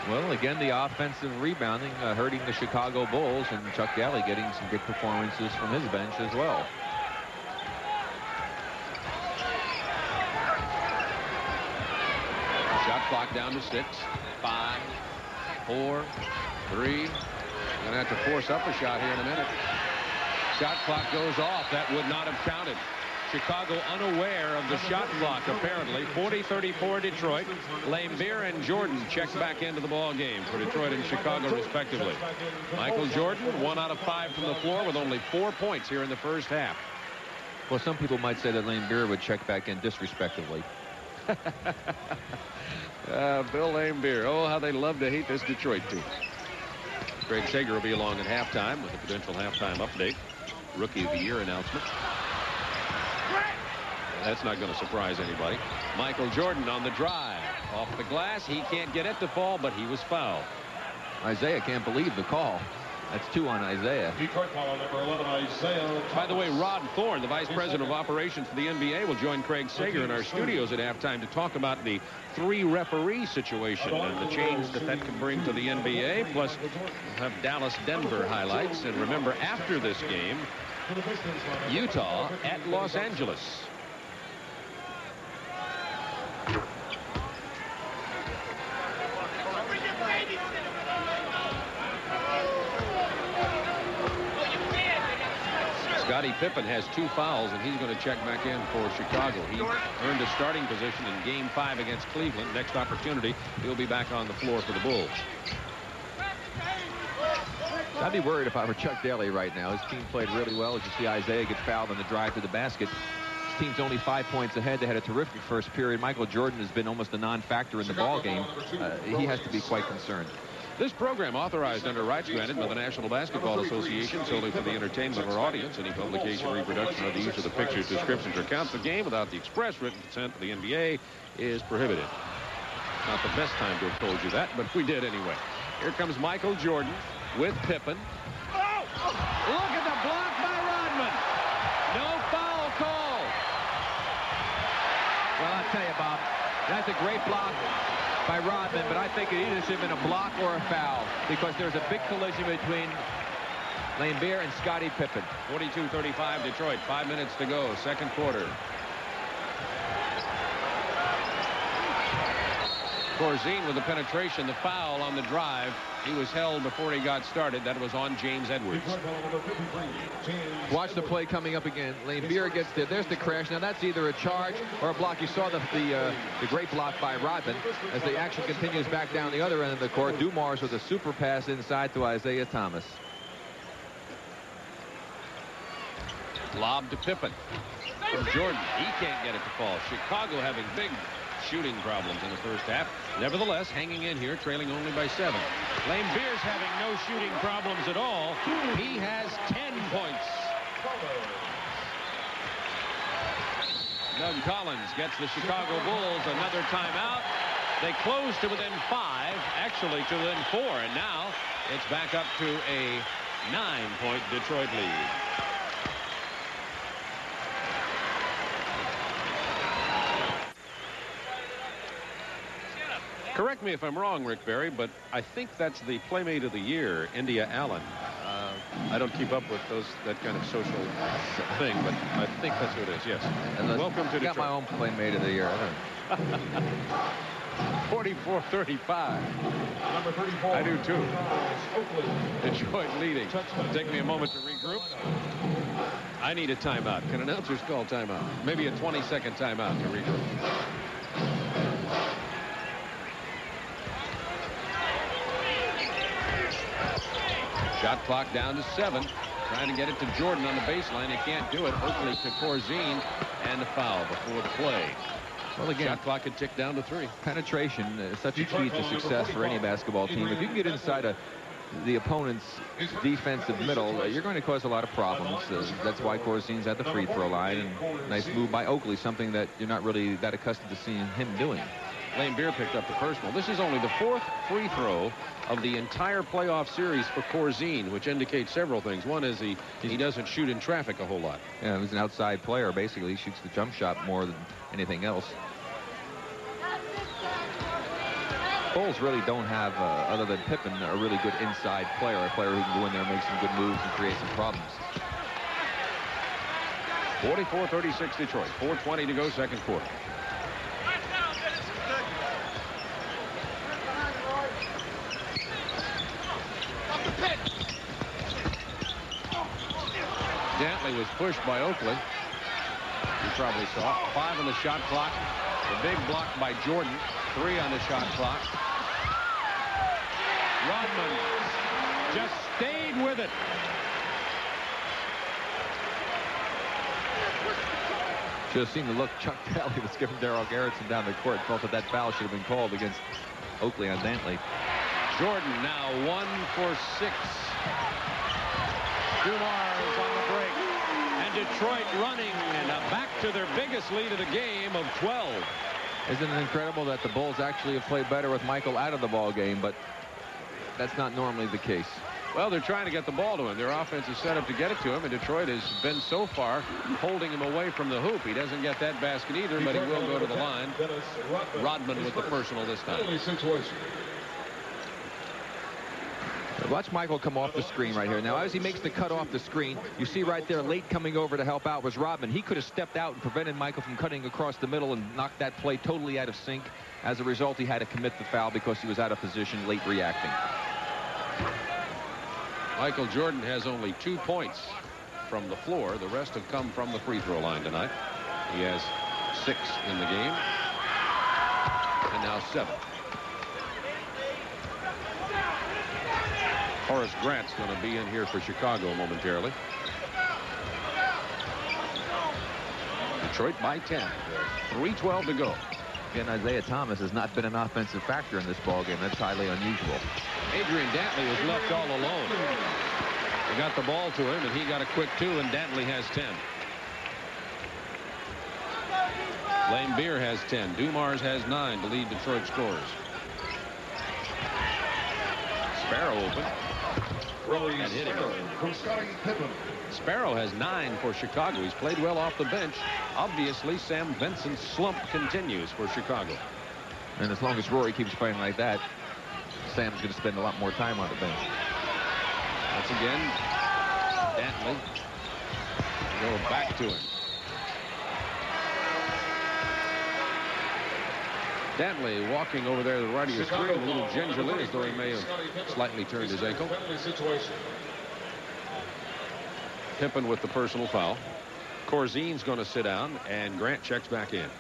[SPEAKER 2] Well, again, the offensive rebounding hurting the Chicago Bulls, and Chuck Daly getting some good performances from his bench as well.
[SPEAKER 3] Shot clock down to 6, 5, 4, 3. Gonna have to force up a shot here in a minute. Shot clock goes off. That would not have counted. Chicago unaware of the shot clock, apparently. 40-34 Detroit. Laimbeer and Jordan checked back into the ball game for Detroit and Chicago, respectively. Michael Jordan, 1 out of 5 from the floor with only 4 points here in the first half.
[SPEAKER 2] Well, some people might say that Laimbeer would check back in disrespectively.
[SPEAKER 3] Bill Laimbeer. Oh, how they love to hate this Detroit team. Craig Sager will be along at halftime with a potential halftime update. Rookie of the Year announcement. That's not going to surprise anybody. Michael Jordan on the drive. Off the glass. He can't get it to fall, but he was fouled.
[SPEAKER 2] Isaiah can't believe the call. That's 2 on Isaiah.
[SPEAKER 4] Detroit foul number 11, Isaiah.
[SPEAKER 3] By the way, Rod Thorne, the Vice President of Operations for the NBA, will join Craig Sager in our studios at halftime to talk about the 3-referee situation and the change that can bring to the NBA. Plus, we'll have Dallas-Denver highlights. And remember, after this game, Utah at Los Angeles. Scottie Pippen has 2 fouls, and he's going to check back in for Chicago. He earned a starting position in Game 5 against Cleveland. Next opportunity, he'll be back on the floor for the Bulls.
[SPEAKER 2] I'd be worried if I were Chuck Daly right now. His team played really well. As you see, Isaiah gets fouled on the drive to the basket. His team's only 5 points ahead. They had a terrific first period. Michael Jordan has been almost a non-factor in the ball game. He has to be quite concerned.
[SPEAKER 3] This program authorized under rights granted by the National Basketball Association solely for the entertainment of our audience. Any publication, reproduction, or the use of the pictures, descriptions, or counts of the game without the express written consent of the NBA is prohibited. Not the best time to have told you that, but we did anyway. Here comes Michael Jordan with Pippen.
[SPEAKER 1] Oh! Look at the block by Rodman. No foul call.
[SPEAKER 2] Well, I'll tell you, Bob, that's a great block by Rodman, but I think it either should have been a block or a foul because there's a big collision between Laimbeer and Scottie Pippen.
[SPEAKER 3] 42-35 Detroit. 5 minutes to go, second quarter. Corzine with the penetration, the foul on the drive. He was held before he got started. That was on James Edwards.
[SPEAKER 2] Watch the play coming up again. Laimbeer gets there. There's the crash. Now that's either a charge or a block. You saw the great block by Rodman as the action continues back down the other end of the court. Dumars with a super pass inside to Isaiah Thomas.
[SPEAKER 3] Lob to Pippen. From Jordan. He can't get it to fall. Chicago having big shooting problems in the first half. Nevertheless, hanging in here, trailing only by 7.
[SPEAKER 1] Laimbeer's having no shooting problems at all. He has 10 points.
[SPEAKER 3] Doug Collins gets the Chicago Bulls another timeout. They close to within 5, actually to within 4, and now it's back up to a 9-point Detroit lead. Correct me if I'm wrong, Rick Barry, but I think that's the Playmate of the Year, India Allen. I don't keep up with that kind of social thing, but I think that's who it is, yes. Welcome to Detroit.
[SPEAKER 2] I got my own Playmate of the Year.
[SPEAKER 3] 44-35.
[SPEAKER 4] Number 34.
[SPEAKER 3] I do too. Detroit leading. Take me a moment to regroup. I need a timeout. Can announcers call timeout? Maybe a 20-second timeout to regroup. Shot clock down to 7. Trying to get it to Jordan on the baseline. They can't do it. Oakley to Corzine, and a foul before the play.
[SPEAKER 2] Well, again,
[SPEAKER 3] shot clock had ticked down to 3.
[SPEAKER 2] Penetration is such a key to success for any basketball team. If you can get inside the opponent's defensive middle, you're going to cause a lot of problems. That's why Corzine's at the free throw line. And nice move by Oakley, something that you're not really that accustomed to seeing him doing.
[SPEAKER 3] Lambier picked up the personal. This is only the 4th free throw of the entire playoff series for Corzine, which indicates several things. One is he doesn't shoot in traffic a whole lot.
[SPEAKER 2] Yeah, he's an outside player. Basically, he shoots the jump shot more than anything else. Bulls really don't have, other than Pippen, a really good inside player, a player who can go in there and make some good moves and create some problems.
[SPEAKER 3] 44-36 Detroit. 4:20 to go, second quarter. Dantley was pushed by Oakley. You probably saw 5 on the shot clock. The big block by Jordan. 3 on the shot clock. Rodman just stayed with it.
[SPEAKER 2] Should have seen the look Chuck Daly was giving Darrell Garretson down the court. Felt that foul should have been called against Oakley on Dantley.
[SPEAKER 3] Jordan now 1 for 6. Dumars on the break. And Detroit running and back to their biggest lead of the game of 12.
[SPEAKER 2] Isn't it incredible that the Bulls actually have played better with Michael out of the ball game, but that's not normally the case.
[SPEAKER 3] Well, they're trying to get the ball to him. Their offense is set up to get it to him, and Detroit has been so far holding him away from the hoop. He doesn't get that basket either, but he will go to the line. Rodman with the personal this time.
[SPEAKER 2] Watch Michael come off the screen right here. Now, as he makes the cut off the screen, you see right there, late coming over to help out was Rodman. He could have stepped out and prevented Michael from cutting across the middle and knocked that play totally out of sync. As a result, he had to commit the foul because he was out of position, late reacting.
[SPEAKER 3] Michael Jordan has only 2 points from the floor. The rest have come from the free throw line tonight. He has 6 in the game. And now 7. Horace Grant's going to be in here for Chicago momentarily. Detroit by 10. 3:12 to go.
[SPEAKER 2] Again, Isaiah Thomas has not been an offensive factor in this ballgame. That's highly unusual.
[SPEAKER 3] Adrian Dantley was left all alone. They got the ball to him, and he got a quick 2, and Dantley has 10. Lambier has 10. Dumars has 9 to lead Detroit scores. Sparrow open. And hit him.
[SPEAKER 4] From Scottie Pippen.
[SPEAKER 3] Sparrow has 9 for Chicago. He's played well off the bench. Obviously, Sam Benson's slump continues for Chicago.
[SPEAKER 2] And as long as Rory keeps playing like that, Sam's going to spend a lot more time on the bench.
[SPEAKER 3] Once again, Dantley go back to him. Dantley walking over there to the right of your screen a little gingerly, as though he may have slightly turned his ankle. Pippen with the personal foul. Corzine's going to sit down, and Grant checks back in.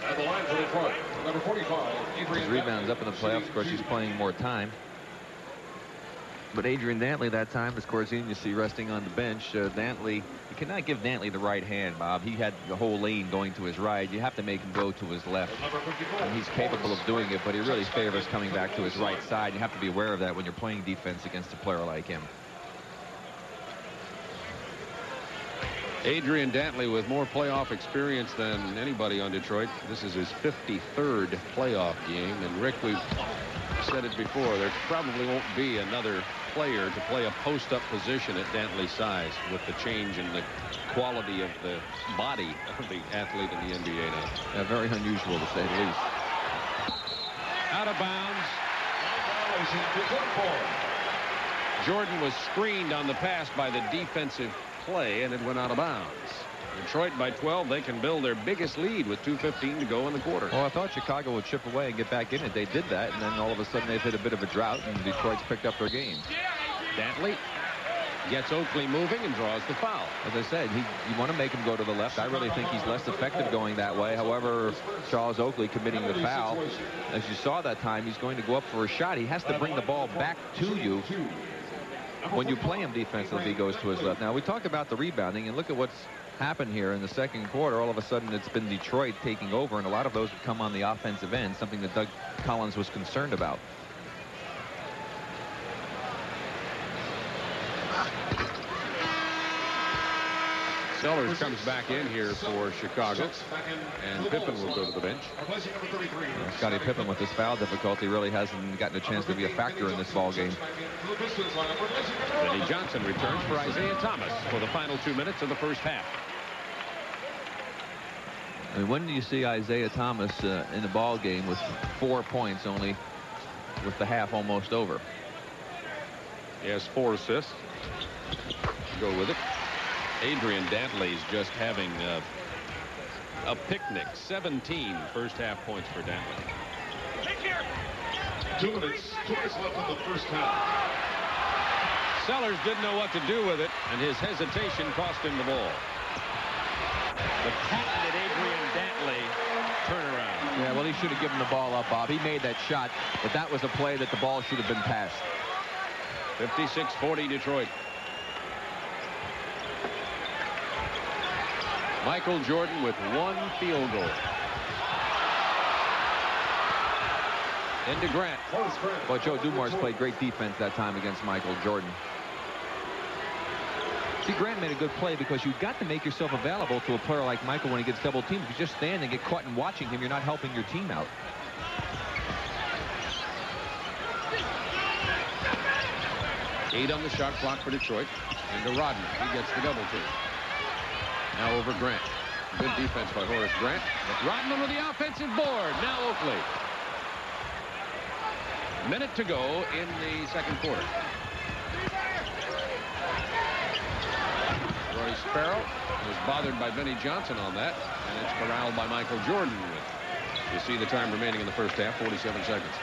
[SPEAKER 4] At the line for Detroit, number 45.
[SPEAKER 2] His rebounds up in the playoffs. Of course, he's playing more time. But Adrian Dantley that time, as Corzine you see resting on the bench. Dantley, you cannot give Dantley the right hand, Bob. He had the whole lane going to his right. You have to make him go to his left. And he's capable of doing it, but he really favors coming back to his right side. You have to be aware of that when you're playing defense against a player like him.
[SPEAKER 3] Adrian Dantley with more playoff experience than anybody on Detroit. This is his 53rd playoff game. And Rick, we've said it before, there probably won't be another player to play a post-up position at Dantley's size with the change in the quality of the body of the athlete in the NBA now.
[SPEAKER 2] Yeah, very unusual to say the least.
[SPEAKER 3] Out of bounds. Jordan was screened on the pass by the defensive play, and it went out of bounds. Detroit by 12. They can build their biggest lead with 2:15 to go in the quarter.
[SPEAKER 2] Well, I thought Chicago would chip away and get back in it. They did that, and then all of a sudden they've hit a bit of a drought, and Detroit's picked up their game.
[SPEAKER 3] Dantley gets Oakley moving and draws the foul.
[SPEAKER 2] As I said, you want to make him go to the left. I really think he's less effective going that way. However, Charles Oakley committing the foul. As you saw that time, he's going to go up for a shot. He has to bring the ball back to you when you play him defensively. He goes to his left. Now, we talked about the rebounding, and look at what's happened here in the second quarter. All of a sudden, it's been Detroit taking over, and a lot of those have come on the offensive end, something that Doug Collins was concerned about.
[SPEAKER 3] Sellers comes back in here for Chicago, and Pippen will go to the bench.
[SPEAKER 2] Scottie Pippen, with his foul difficulty, really hasn't gotten a chance to be a factor in this ball game.
[SPEAKER 3] Benny Johnson returns for Isaiah Thomas for the final 2 minutes of the first half.
[SPEAKER 2] I mean, when do you see Isaiah Thomas in a ball game with 4 points, only with the half almost over?
[SPEAKER 3] He has 4 assists. Go with it. Adrian Dantley's just having a picnic. 17 first half points for Dantley.
[SPEAKER 4] 2 minutes left in the first half.
[SPEAKER 3] Sellers didn't know what to do with it, and his hesitation cost him the ball. The patented Adrian Dantley turnaround.
[SPEAKER 2] Yeah, well, he should have given the ball up, Bob. He made that shot, but that was a play that the ball should have been passed.
[SPEAKER 3] 56-40 Detroit. Michael Jordan with 1 field goal. Into Grant.
[SPEAKER 2] Well, Joe Dumars played great defense that time against Michael Jordan. See, Grant made a good play because you've got to make yourself available to a player like Michael when he gets double teamed. If you just stand and get caught and watching him, you're not helping your team out.
[SPEAKER 3] Eight on the shot clock for Detroit. Into Rodman. He gets the double team. Now over Grant. Good defense by Horace Grant. But Rodman with the offensive board. Now Oakley. Minute to go in the second quarter. Roy Sparrow was bothered by Benny Johnson on that, and it's corralled by Michael Jordan. You see the time remaining in the first half, 47 seconds.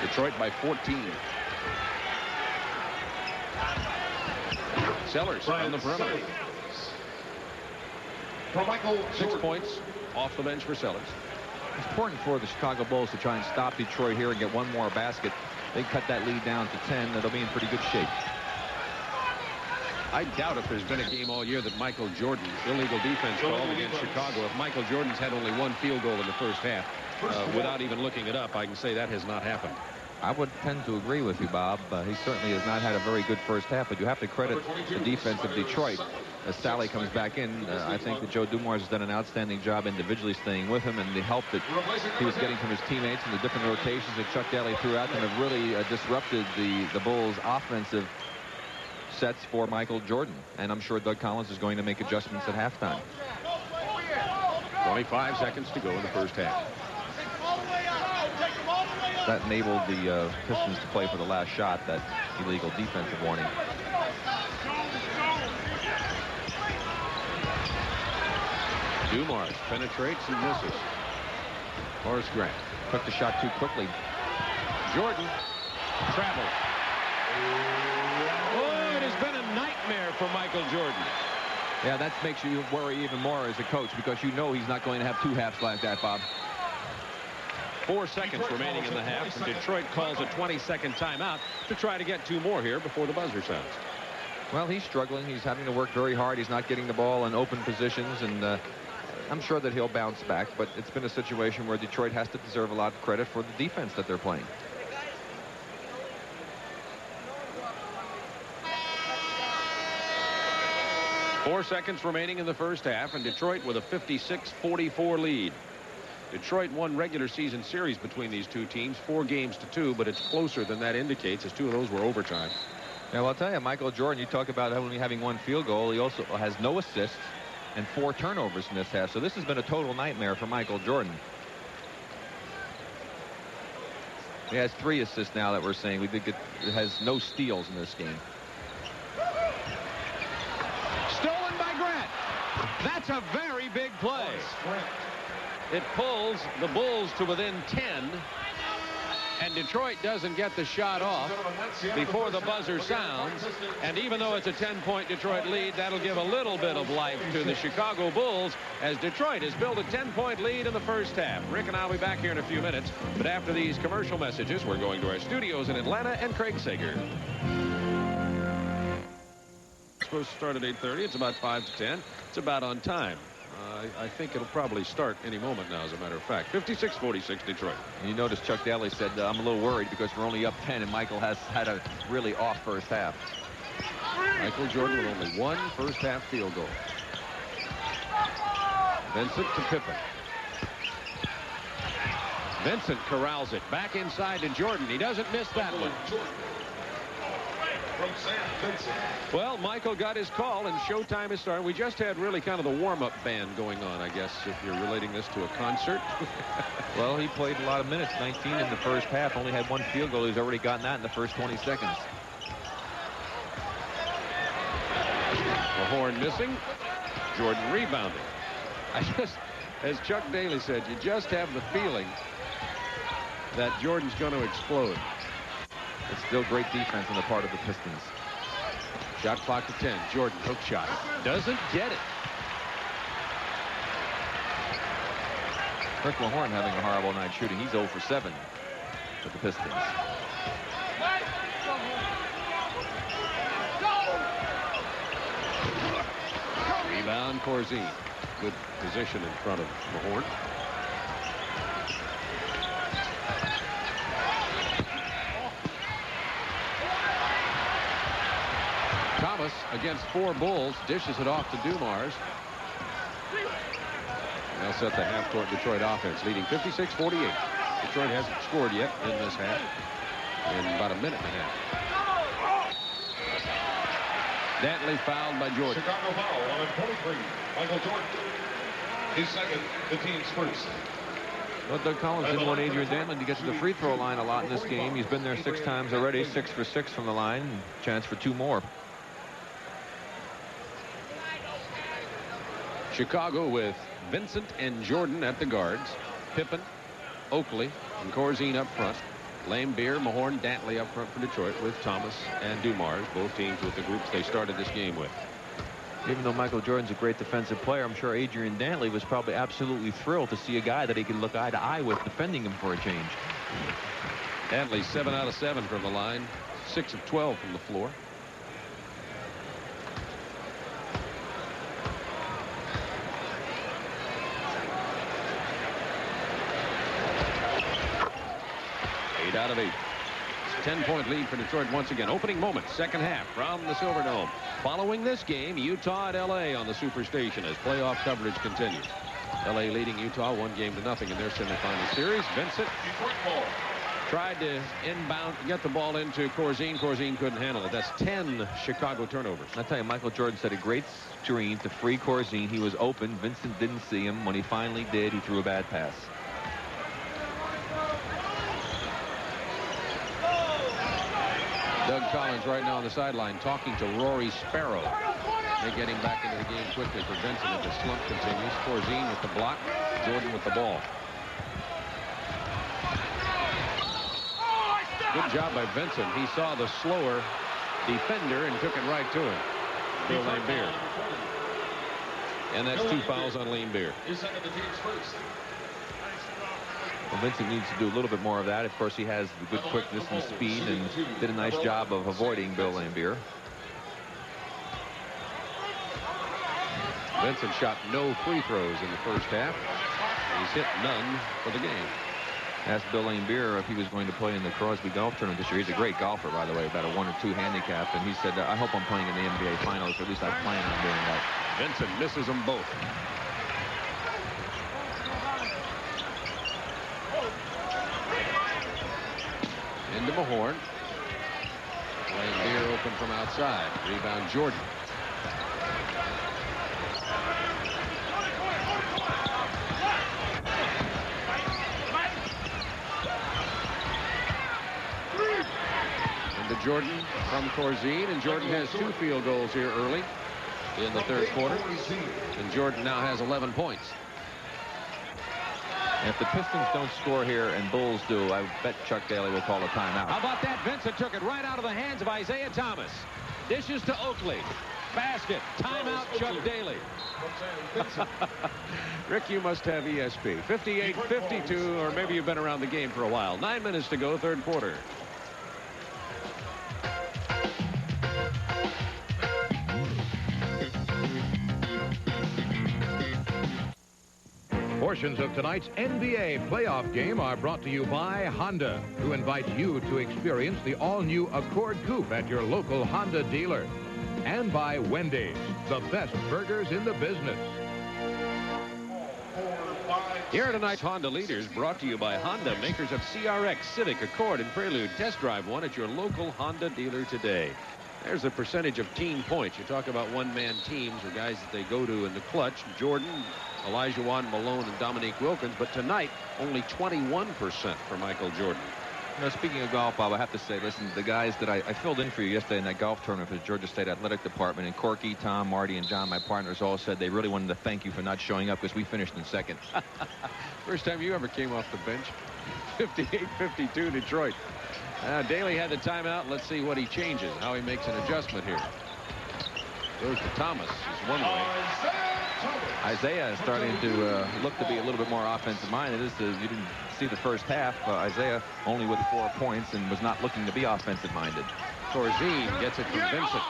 [SPEAKER 3] Detroit by 14. Sellers on the perimeter.
[SPEAKER 4] For Michael
[SPEAKER 3] 6 points off the bench for Sellers.
[SPEAKER 2] It's important for the Chicago Bulls to try and stop Detroit here and get one more basket. They cut that lead down to 10. They'll be in pretty good shape.
[SPEAKER 3] I doubt if there's been a game all year that Michael Jordan, illegal defense called against Chicago. If Michael Jordan's had only 1 field goal in the first half, without even looking it up, I can say that has not happened.
[SPEAKER 2] I would tend to agree with you, Bob. He certainly has not had a very good first half, but you have to credit the defense of Detroit. As Sally comes back in, I think that Joe Dumars has done an outstanding job individually staying with him, and the help that he was getting from his teammates and the different rotations that Chuck Daly threw at them have really disrupted the Bulls' offensive sets for Michael Jordan. And I'm sure Doug Collins is going to make adjustments at halftime.
[SPEAKER 3] 25 seconds to go in the first half.
[SPEAKER 2] That enabled the Pistons to play for the last shot, that illegal defensive warning.
[SPEAKER 3] Dumars penetrates and misses. Horace Grant
[SPEAKER 2] Took the shot too quickly.
[SPEAKER 3] Jordan traveled. Oh, it has been a nightmare for Michael Jordan.
[SPEAKER 2] Yeah, that makes you worry even more as a coach, because you know he's not going to have 2 halves like that, Bob.
[SPEAKER 3] 4 seconds remaining in the half, and Detroit calls a 20-second timeout to try to get 2 more here before the buzzer sounds.
[SPEAKER 2] Well, he's struggling. He's having to work very hard. He's not getting the ball in open positions, and I'm sure that he'll bounce back, but it's been a situation where Detroit has to deserve a lot of credit for the defense that they're playing.
[SPEAKER 3] Four seconds remaining in the first half, and Detroit with a 56-44 lead. Detroit won regular season series between these two teams, 4-2, but it's closer than that indicates, as 2 of those were overtime.
[SPEAKER 2] Yeah, well, I'll tell you, Michael Jordan, you talk about only having 1 field goal. He also has no assists and 4 turnovers in this half. So this has been a total nightmare for Michael Jordan. He has 3 assists now that we're saying. We think it has no steals in this game.
[SPEAKER 1] Stolen by Grant. That's a very big play. It pulls the Bulls to within 10. And Detroit doesn't get the shot off before the buzzer sounds. And even though it's a 10-point Detroit lead, that'll give a little bit of life to the Chicago Bulls as Detroit has built a 10-point lead in the first half. Rick and I will be back here in a few minutes. But after these commercial messages, we're going to our studios in Atlanta and Craig Sager. It's supposed to start at 8:30. It's about 5 to 10. It's about on time. I think it'll probably start any moment now, as a matter of fact. 56-46 Detroit.
[SPEAKER 2] And you notice Chuck Daly said, I'm a little worried because we're only up 10, and Michael has had a really off first half.
[SPEAKER 1] Michael Jordan with only 1 first-half field goal. Vincent to Pippen. Vincent corrals it back inside to Jordan. He doesn't miss that one. Well, Michael got his call, and showtime is starting. We just had really kind of the warm-up band going on, I guess, if you're relating this to a concert.
[SPEAKER 2] Well, he played a lot of minutes, 19 in the first half, only had 1 field goal. He's already gotten that in the first 20 seconds.
[SPEAKER 1] The horn missing. Jordan rebounding. As Chuck Daly said, you just have the feeling that Jordan's going to explode.
[SPEAKER 2] It's still great defense on the part of the Pistons.
[SPEAKER 1] Shot clock to 10. Jordan, hook shot. Doesn't get it.
[SPEAKER 2] Rick Mahorn having a horrible night shooting. He's 0 for 7 with the Pistons.
[SPEAKER 1] Rebound, Corzine. Good position in front of Mahorn. Thomas against 4 Bulls dishes it off to Dumars. They'll set the half-court Detroit offense, leading 56-48. Detroit hasn't scored yet in this half in about a minute and a half. Dantley fouled by Jordan.
[SPEAKER 4] Chicago foul on 23. Michael Jordan. His second, the team's first.
[SPEAKER 2] Well, Doug Collins didn't want Adrian Dantley to get to the free throw line a lot in this game. He's been there 6 times already, 6 for 6 from the line. Chance for 2 more.
[SPEAKER 1] Chicago with Vincent and Jordan at the guards. Pippen, Oakley, and Corzine up front. Laimbeer, Mahorn, Dantley up front for Detroit with Thomas and Dumars, both teams with the groups they started this game with.
[SPEAKER 2] Even though Michael Jordan's a great defensive player, I'm sure Adrian Dantley was probably absolutely thrilled to see a guy that he could look eye to eye with defending him for a change.
[SPEAKER 1] Dantley 7 out of 7 from the line, 6 of 12 from the floor. Out of 8. It's a 10-point lead for Detroit once again. Opening moment, second half from the Silverdome. Following this game, Utah at L.A. on the Superstation as playoff coverage continues. L.A. leading Utah 1-0 in their semifinal series. Vincent tried to inbound, get the ball into Corzine. Corzine couldn't handle it. That's 10 Chicago turnovers.
[SPEAKER 2] I tell you, Michael Jordan set a great screen to free Corzine. He was open. Vincent didn't see him. When he finally did, he threw a bad pass.
[SPEAKER 1] Doug Collins right now on the sideline talking to Rory Sparrow. They get him back into the game quickly for Vincent as the slump continues. Corzine with the block, Jordan with the ball. Good job by Vincent. He saw the slower defender and took it right to him. Bill Laimbeer. And that's 2 fouls on Laimbeer.
[SPEAKER 2] Well, Vincent needs to do a little bit more of that. Of course, he has the good quickness and speed and did a nice job of avoiding Bill Laimbeer.
[SPEAKER 1] Vincent shot no free throws in the first half. He's hit none for the game.
[SPEAKER 2] Asked Bill Laimbeer if he was going to play in the Crosby Golf Tournament this year. He's a great golfer, by the way, about a 1 or 2 handicap. And he said, I hope I'm playing in the NBA Finals, or at least I plan on doing that.
[SPEAKER 1] Vincent misses them both. Into Mahorn. Laimbeer open from outside. Rebound Jordan.
[SPEAKER 3] Jordan from Corzine, and Jordan has 2 field goals here early in the third quarter, and Jordan now has 11 points.
[SPEAKER 2] And if the Pistons don't score here and Bulls do, I bet Chuck Daly will call a timeout.
[SPEAKER 1] How about that? Vincent took it right out of the hands of Isaiah Thomas. Dishes to Oakley. Basket. Timeout, Chuck Daly. Rick, you must have ESP. 58-52, or maybe you've been around the game for a while. 9 minutes to go, third quarter.
[SPEAKER 5] Portions of tonight's NBA playoff game are brought to you by Honda, who invites you to experience the all-new Accord Coupe at your local Honda dealer. And by Wendy's, the best burgers in the business.
[SPEAKER 1] Here are tonight's Honda leaders, brought to you by Honda, makers of CRX, Civic, Accord, and Prelude. Test drive one at your local Honda dealer today. There's the percentage of team points. You talk about one-man teams or guys that they go to in the clutch. Jordan, Elijah Wan, Malone, and Dominique Wilkins. But tonight, only 21% for Michael Jordan.
[SPEAKER 2] You know, speaking of golf, Bob, I have to say, listen, the guys that I filled in for you yesterday in that golf tournament for the Georgia State Athletic Department, and Corky, Tom, Marty, and John, my partners, all said they really wanted to thank you for not showing up because we finished in second.
[SPEAKER 1] First time you ever came off the bench. 58-52 Detroit. Daly had the timeout. Let's see what he changes, how he makes an adjustment here. Goes to Thomas. Is one way.
[SPEAKER 2] Isaiah is starting to look to be a little bit more offensive minded. You didn't see the first half. Isaiah only with 4 points and was not looking to be offensive minded.
[SPEAKER 1] Corzine gets it from Vincent.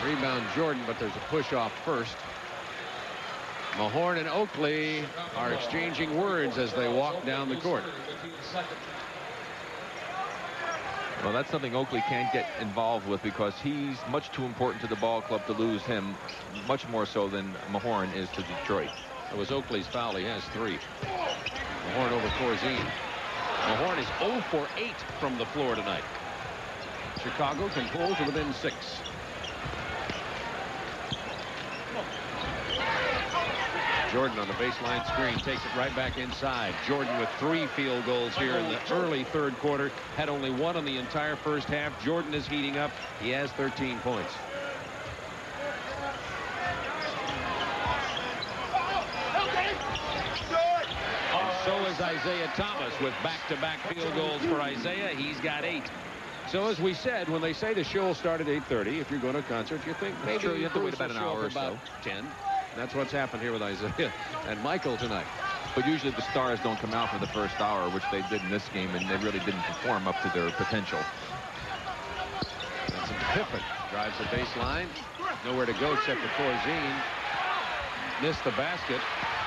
[SPEAKER 1] Rebound Jordan, but there's a push off first. Mahorn and Oakley are exchanging words as they walk down the court.
[SPEAKER 2] Well, that's something Oakley can't get involved with because he's much too important to the ball club to lose him, much more so than Mahorn is to Detroit.
[SPEAKER 1] It was Oakley's foul. He has 3. Mahorn over Corzine. Mahorn is 0 for 8 from the floor tonight. Chicago can pull to within 6. Jordan on the baseline screen takes it right back inside. Jordan with 3 field goals here in the early third quarter. Had only 1 on the entire first half. Jordan is heating up. He has 13 points. And so is Isaiah Thomas with back-to-back field goals for Isaiah. He's got 8. So as we said, when they say the show will start at 8:30, if you're going to a concert, you think maybe
[SPEAKER 2] you have to wait about an hour or so.
[SPEAKER 1] 10. That's what's happened here with Isaiah and Michael tonight.
[SPEAKER 2] But usually the stars don't come out for the first hour, which they did in this game, and they really didn't perform up to their potential.
[SPEAKER 1] That's Pippen drives the baseline. Nowhere to go except for Corzine. Missed the basket.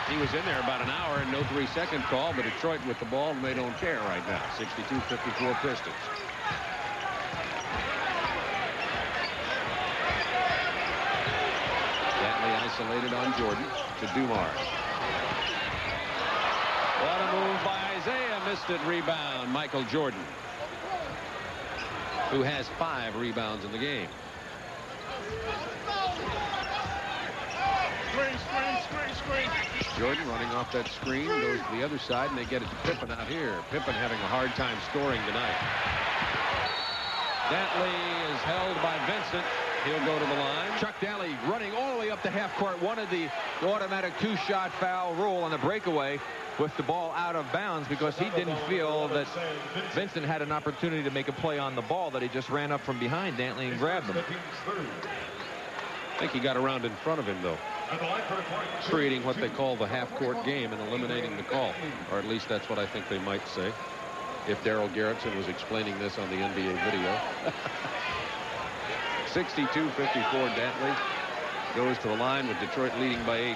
[SPEAKER 1] He was in there about an hour and no 3-second call, but Detroit with the ball, and they don't care right now. 62-54 Pistons. Isolated on Jordan to Dumars. What a move by Isaiah. Missed it. Rebound. Michael Jordan, who has 5 rebounds in the game. Screen. Jordan running off that screen, goes to the other side, and they get it to Pippen out here. Pippen having a hard time scoring tonight. Dantley is held by Vincent. He'll go to the line.
[SPEAKER 2] Chuck Daly running all the way up to half court. Wanted the automatic 2-shot foul rule on the breakaway with the ball out of bounds because he didn't feel that Vincent had an opportunity to make a play on the ball, that he just ran up from behind Dantley and grabbed him.
[SPEAKER 1] I think he got around in front of him, though, creating what they call the half-court game and eliminating the call. Or at least that's what I think they might say if Darryl Garrettson was explaining this on the NBA video. 62-54, Dantley goes to the line with Detroit leading by 8.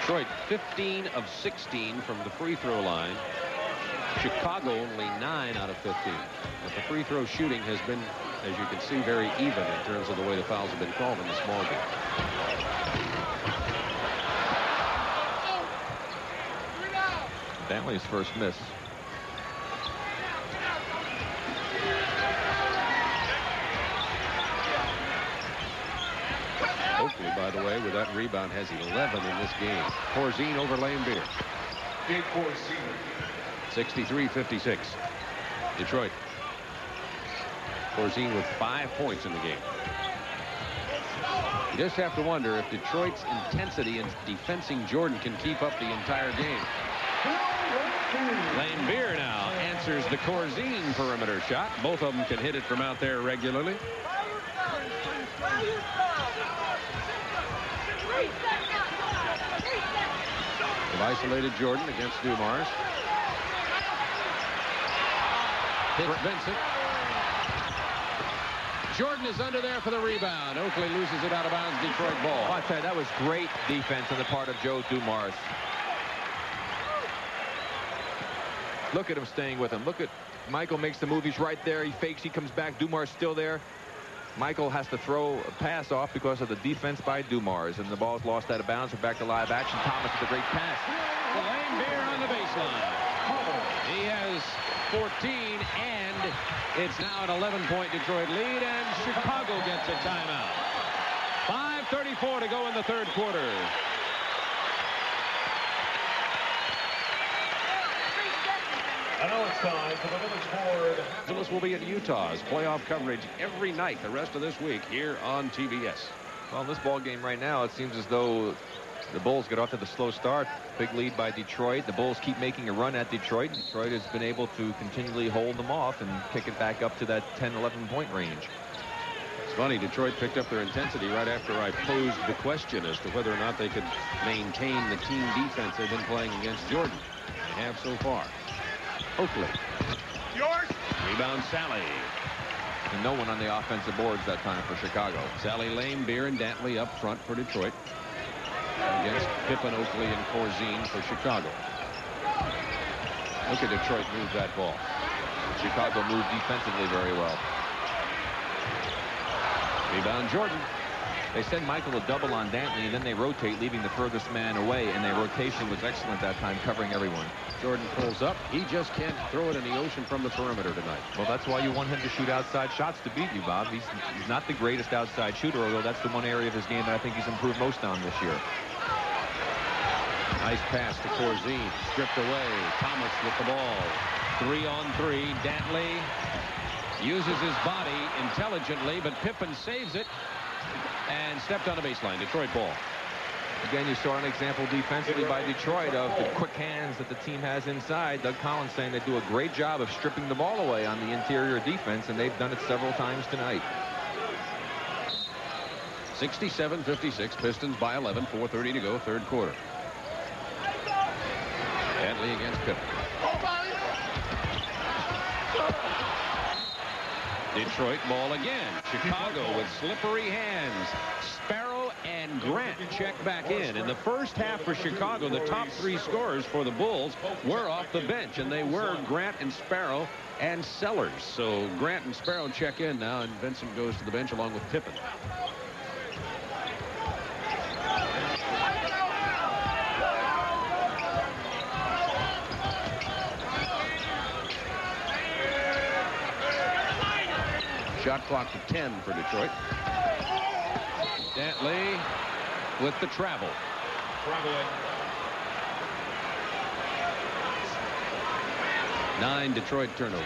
[SPEAKER 1] Detroit 15 of 16 from the free throw line. Chicago only 9 out of 15. But the free throw shooting has been, as you can see, very even in terms of the way the fouls have been called in the small game.
[SPEAKER 2] Dantley's first miss.
[SPEAKER 3] by the way, with that rebound, has 11 in this game. Corzine over Lambier. 63-56. Detroit. Corzine with 5 points in the game. You just have to wonder if Detroit's intensity in defending Jordan can keep up the entire game. Lambier now answers the Corzine perimeter shot. Both of them can hit it from out there regularly. They've isolated Jordan against Dumars. Hits Vincent. Jordan is under there for the rebound. Oakley loses it out of bounds. Detroit ball.
[SPEAKER 2] Oh, I tell you, that was great defense on the part of Joe Dumars. Look at him staying with him. Look at Michael makes the move. He's right there. He fakes. He comes back. Dumars still there. Michael has to throw a pass off because of the defense by Dumars, and the ball's lost out of bounds. We're back to live action. Thomas with a great pass.
[SPEAKER 3] Lambier on the baseline. He has 14, and it's now an 11-point Detroit lead, and Chicago gets a timeout. 5:34 to go in the third quarter.
[SPEAKER 4] And now it's time for the village board.
[SPEAKER 3] This will be at Utah's playoff coverage every night the rest of this week here on TBS.
[SPEAKER 2] Well, in this ball game right now, it seems as though the Bulls get off to the slow start. Big lead by Detroit. The Bulls keep making a run at Detroit. Detroit has been able to continually hold them off and kick it back up to that 10-11 point range.
[SPEAKER 3] It's funny, Detroit picked up their intensity right after I posed the question as to whether or not they could maintain the team defense they've been playing against Jordan. They have so far. Oakley.
[SPEAKER 4] Yours.
[SPEAKER 3] Rebound Sally.
[SPEAKER 2] And no one on the offensive boards that time for Chicago.
[SPEAKER 3] Sally, Lambier, and Dantley up front for Detroit. Against Pippen, Oakley, and Corzine for Chicago. Look at Detroit move that ball.
[SPEAKER 2] Chicago moved defensively very well.
[SPEAKER 3] Rebound Jordan.
[SPEAKER 2] They send Michael a double on Dantley, and then they rotate, leaving the furthest man away, and their rotation was excellent that time, covering everyone.
[SPEAKER 3] Jordan pulls up. He just can't throw it in the ocean from the perimeter tonight.
[SPEAKER 2] Well, that's why you want him to shoot outside shots to beat you, Bob. He's not the greatest outside shooter, although that's the one area of his game that I think he's improved most on this year.
[SPEAKER 3] Nice pass to Corzine. Stripped away. Thomas with the ball. 3-on-3. Dantley uses his body intelligently, but Pippen saves it and stepped on the baseline. Detroit ball.
[SPEAKER 2] Again, you saw an example defensively by Detroit of the quick hands that the team has inside. Doug Collins saying they do a great job of stripping the ball away on the interior defense, and they've done it several times tonight.
[SPEAKER 3] 67-56. Pistons by 11. 4:30 to go. Third quarter. Dantley against Pippen. Detroit ball again. Chicago with slippery hands. Sparrow and Grant check back in. In the first half for Chicago, the top three scorers for the Bulls were off the bench, and they were Grant and Sparrow and Sellers. So Grant and Sparrow check in now, and Vincent goes to the bench along with Pippen. Shot clock to 10 for Detroit. Dantley with the travel. 9 Detroit turnovers.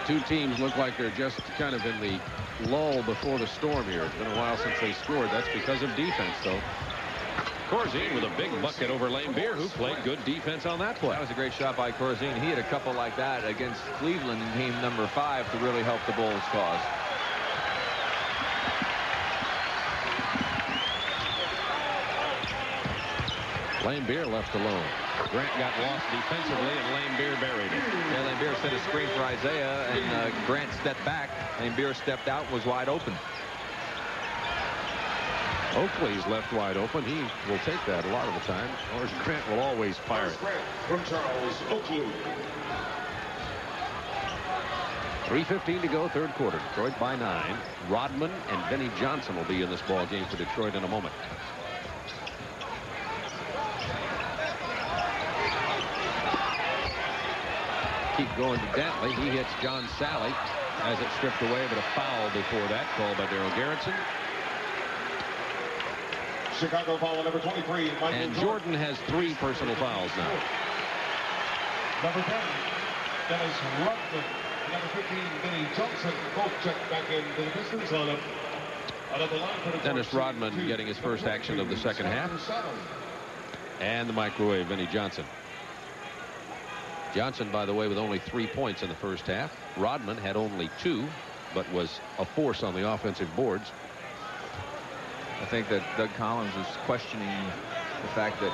[SPEAKER 3] Two teams look like they're just kind of in the lull before the storm here. It's been a while since they scored. That's because of defense, though. Corzine with a big bucket over Lambier, who played good defense on that play.
[SPEAKER 2] That was a great shot by Corzine. He had a couple like that against Cleveland in game number 5 to really help the Bulls' cause.
[SPEAKER 3] Lambier left alone. Grant got lost defensively, and Lambier buried it.
[SPEAKER 2] Yeah, Lambier set a screen for Isaiah, and Grant stepped back. Lambier stepped out and was wide open.
[SPEAKER 3] Oakley's left wide open. He will take that a lot of the time. Or Grant will always fire it.
[SPEAKER 4] From Charles Oakley.
[SPEAKER 3] 3:15 to go, third quarter. Detroit by 9. Rodman and Benny Johnson will be in this ball game for Detroit in a moment. Keep going to Dantley. He hits John Sally.
[SPEAKER 1] Has it stripped away, but a foul before that called by Darryl Garrettson.
[SPEAKER 4] Chicago foul number 23.
[SPEAKER 1] And Jordan has 3 personal fouls now.
[SPEAKER 4] Number 10, Dennis Rodman. Number 15, Vinnie Johnson. Both checked back into the Pistons lineup.
[SPEAKER 1] Dennis Rodman getting his first action of the second half. And the microwave, Vinnie Johnson. Johnson, by the way, with only 3 points in the first half. Rodman had only 2, but was a force on the offensive boards.
[SPEAKER 2] I think that Doug Collins is questioning the fact that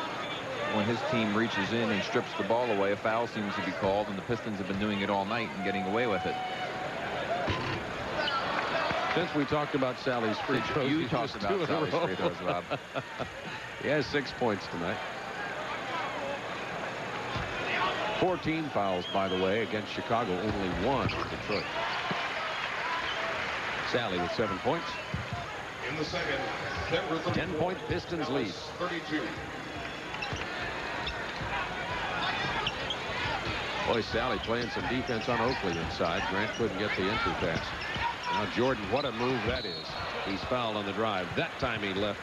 [SPEAKER 2] when his team reaches in and strips the ball away, a foul seems to be called, and the Pistons have been doing it all night and getting away with it.
[SPEAKER 1] Since we talked about Sally's free throws,
[SPEAKER 2] you talked about Sally's free throws, Rob.
[SPEAKER 1] He has 6 points tonight. 14 fouls, by the way, against Chicago. Only 1 for Detroit. Sally with 7 points.
[SPEAKER 4] In the second,
[SPEAKER 1] 10-point Pistons lead.
[SPEAKER 4] 32.
[SPEAKER 1] Boy, Sally playing some defense on Oakley inside. Grant couldn't get the entry pass. Now Jordan, what a move that is. He's fouled on the drive. That time he left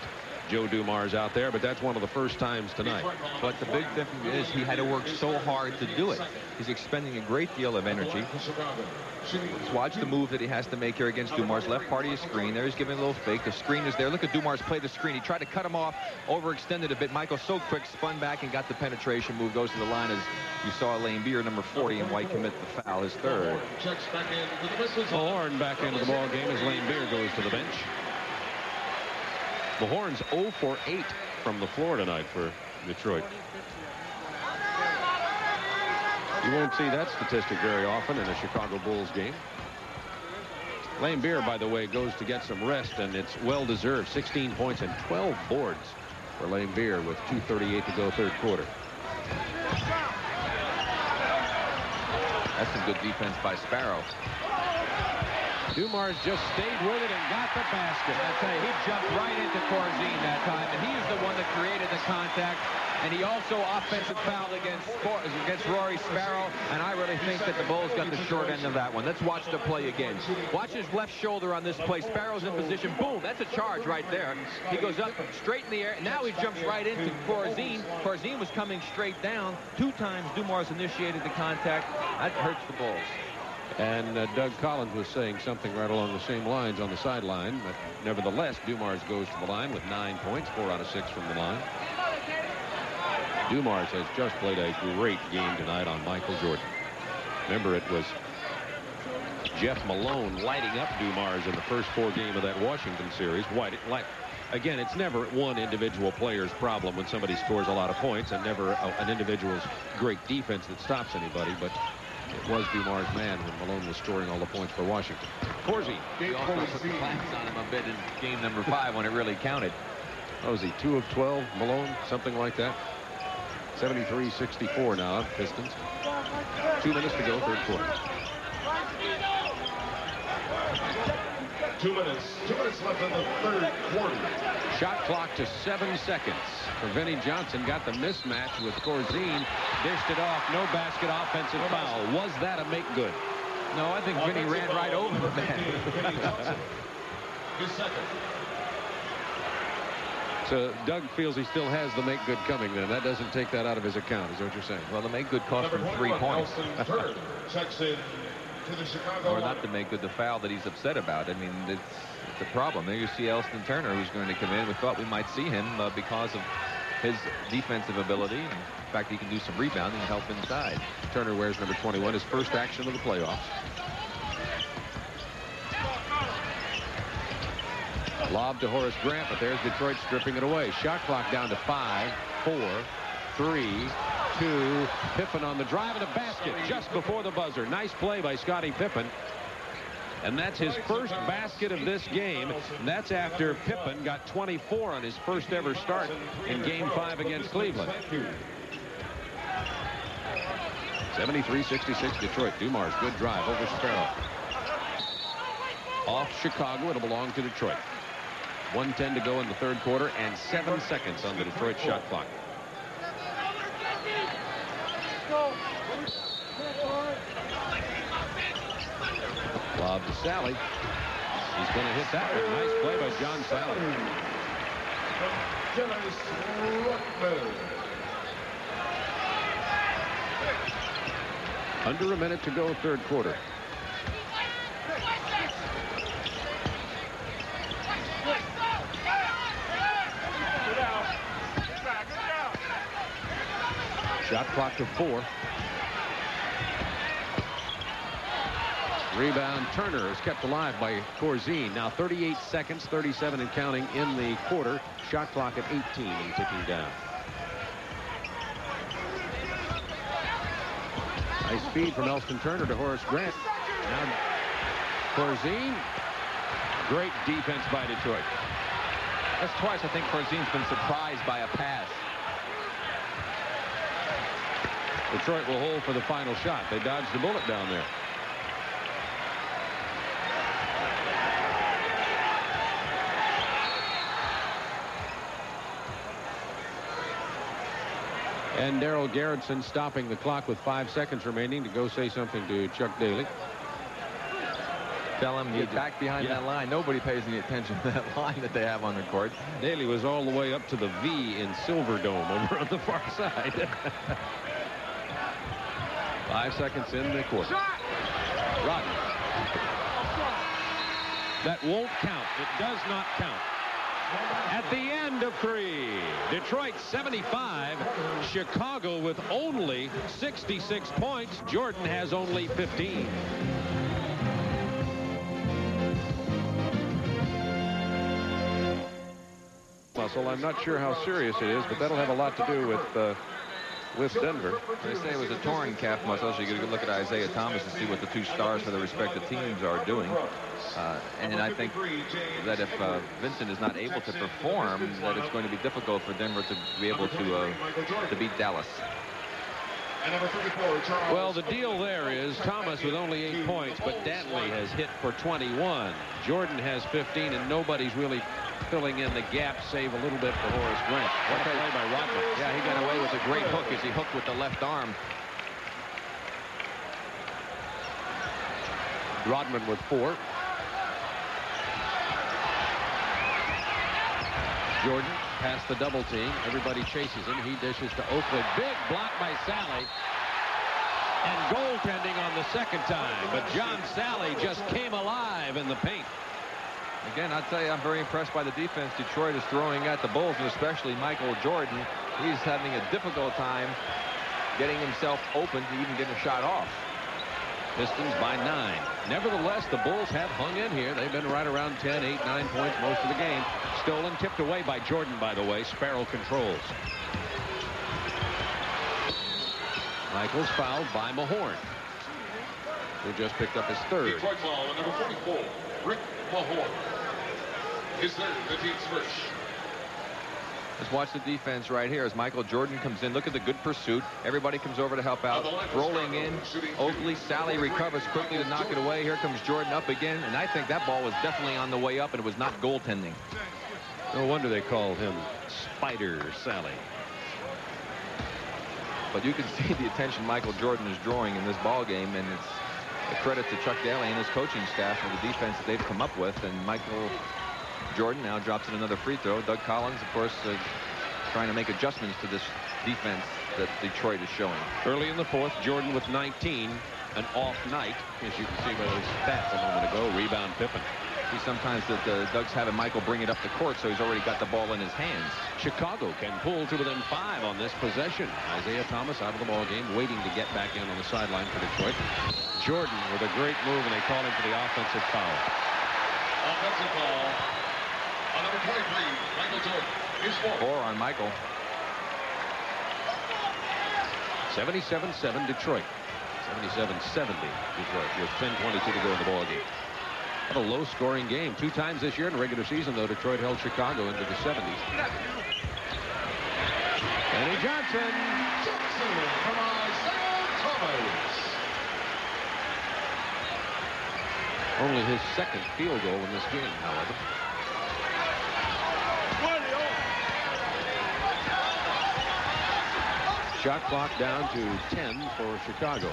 [SPEAKER 1] Joe Dumars out there, but that's one of the first times tonight.
[SPEAKER 2] But the big difference is he had to work so hard to do it. He's expending a great deal of energy. Let's watch the move that he has to make here against Dumars. Left part of his screen. There he's giving a little fake. The screen is there. Look at Dumars play the screen. He tried to cut him off, overextended a bit. Michael so quick, spun back and got the penetration move. Goes to the line as you saw Laimbeer, number 40, and White commit the foul, his third.
[SPEAKER 1] Horn back into the ball game as Laimbeer goes to the bench. The Horns 0 for 8 from the floor tonight for Detroit. You won't see that statistic very often in a Chicago Bulls game. Laimbeer, by the way, goes to get some rest, and it's well-deserved. 16 points and 12 boards for Laimbeer with 2:38 to go third quarter.
[SPEAKER 2] That's some good defense by Sparrow.
[SPEAKER 1] Dumars just stayed with it and got the basket.
[SPEAKER 3] I tell you, he jumped right into Corzine that time, and he was the one that created the contact. And he also offensive fouled against Rory Sparrow, and I really think that the Bulls got the short end of that one. Let's watch the play again. Watch his left shoulder on this play. Sparrow's in position. Boom, that's a charge right there. He goes up straight in the air. Now he jumps right into Corzine. Corzine was coming straight down. 2 times Dumars initiated the contact. That hurts the Bulls.
[SPEAKER 1] And Doug Collins was saying something right along the same lines on the sideline. But nevertheless, Dumars goes to the line with 9 points, 4 out of 6 from the line. Dumars has just played a great game tonight on Michael Jordan. Remember, it was Jeff Malone lighting up Dumars in the first 4 games of that Washington series. Again, it's never one individual player's problem when somebody scores a lot of points, and never an individual's great defense that stops anybody, but it was Dumars' man when Malone was scoring all the points for Washington. Corzine.
[SPEAKER 2] He also put the clamps on him a bit in game number 5 when it really counted.
[SPEAKER 1] What was he, 2 of 12, Malone? Something like that. 73-64 now, Pistons. 2 minutes to go, third quarter.
[SPEAKER 4] 2 minutes left in the third quarter.
[SPEAKER 1] Shot clock to 7 seconds. For Vinnie Johnson, got the mismatch with Corzine. Dished it off. No basket, offensive foul. Was that a make good?
[SPEAKER 3] No, I think Vinnie ran right over the man.
[SPEAKER 4] His second.
[SPEAKER 1] So Doug feels he still has the make good coming then. That doesn't take that out of his account, is what you're saying.
[SPEAKER 2] Well, the make good cost him 3 points.
[SPEAKER 4] Checks in to the Chicago
[SPEAKER 2] Or not to make good the foul that he's upset about. I mean, it's a problem. There you see Elston Turner, who's going to come in. We thought we might see him because of his defensive ability. In fact, he can do some rebounding and help inside.
[SPEAKER 1] Turner wears number 21, his first action of the playoffs. Lob to Horace Grant, but there's Detroit stripping it away. Shot clock down to 5, 4, 3, 2. Pippen on the drive and a basket just before the buzzer. Nice play by Scottie Pippen. And that's his first basket of this game. And that's after Pippen got 24 on his first ever start in Game 5 against Cleveland. 73-66 Detroit. Dumars, good drive over Sparrow. Off Chicago, it'll belong to Detroit. 1:10 to go in the third quarter and 7 seconds on the Detroit shot clock. Lob to Sally. He's going to hit that one. Nice play by John Sally.
[SPEAKER 4] Dennis Rodman.
[SPEAKER 1] Under a minute to go, third quarter. Shot clock to 4. Rebound. Turner is kept alive by Corzine. Now 38 seconds, 37 and counting in the quarter. Shot clock at 18 and ticking down. Nice feed from Elston Turner to Horace Grant. Now Corzine. Great defense by Detroit.
[SPEAKER 2] That's twice I think Corzine's been surprised by a pass.
[SPEAKER 1] Detroit will hold for the final shot. They dodged the bullet down there. And Darryl Garretson stopping the clock with 5 seconds remaining to go say something to Chuck Daly.
[SPEAKER 2] Tell him get back behind that line. Nobody pays any attention to that line that they have on the court.
[SPEAKER 1] Daly was all the way up to the V in Silverdome over on the far side. 5 seconds in the quarter. Rodman. That won't count. It does not count. At the end of 3, Detroit 75, Chicago with only 66 points. Jordan has only 15. Muscle. I'm not sure how serious it is, but that'll have a lot to do with Denver.
[SPEAKER 2] They say it was a torn calf muscle, so you get a good look at Isaiah Thomas and see what the 2 stars for the respective teams are doing. And I think that if Vincent is not able to perform, that it's going to be difficult for Denver to be able to beat Dallas.
[SPEAKER 1] Well, the deal there is Thomas with only 8 points, but Dantley has hit for 21. Jordan has 15, and nobody's really filling in the gap, save a little bit for Horace Grant. What a play by Rodman.
[SPEAKER 2] Yeah, he got away with a great hook as he hooked with the left arm.
[SPEAKER 1] Rodman with 4. Jordan past the double team. Everybody chases him. He dishes to Oakley. Big block by Sally. And goaltending on the second time. But John Sally just came alive in the paint.
[SPEAKER 2] Again, I'll tell you, I'm very impressed by the defense Detroit is throwing at the Bulls, and especially Michael Jordan. He's having a difficult time getting himself open to even get a shot off.
[SPEAKER 1] Pistons by 9. Nevertheless, the Bulls have hung in here. They've been right around 10, 8, 9 points most of the game. Stolen, tipped away by Jordan, by the way. Sparrow controls. Michaels fouled by Mahorn, who just picked up his 3rd.
[SPEAKER 4] Detroit foul on number 44, Rick Mahorn. His 3rd, the team's first.
[SPEAKER 2] Let's watch the defense right here as Michael Jordan comes in. Look at the good pursuit. Everybody comes over to help out. Rolling in. Oakley, Sally recovers quickly to knock it away. Here comes Jordan up again. And I think that ball was definitely on the way up, and it was not goaltending.
[SPEAKER 1] No wonder they called him Spider Sally.
[SPEAKER 2] But you can see the attention Michael Jordan is drawing in this ball game, and it's a credit to Chuck Daly and his coaching staff for the defense that they've come up with. And Michael Jordan now drops in another free throw. Doug Collins, of course, trying to make adjustments to this defense that Detroit is showing.
[SPEAKER 1] Early in the 4th, Jordan with 19. An off night, as you can see by those stats a moment ago. Rebound Pippen.
[SPEAKER 2] See sometimes that Doug's having Michael bring it up the court, so he's already got the ball in his hands.
[SPEAKER 1] Chicago can pull to within 5 on this possession. Isaiah Thomas out of the ball game, waiting to get back in on the sideline for Detroit. Jordan with a great move, and they call him for the offensive foul.
[SPEAKER 4] Offensive foul on number 23, Michael Jordan. His 4th.
[SPEAKER 2] 4 on Michael.
[SPEAKER 1] 77-7 Detroit. 77-70 Detroit with 10:22 to go in the ball game. What a low-scoring game. 2 times this year in the regular season, though, Detroit held Chicago into the 70s. Danny Johnson.
[SPEAKER 4] From Isaiah Thomas.
[SPEAKER 1] Only his 2nd field goal in this game, however. Shot clock down to 10 for Chicago.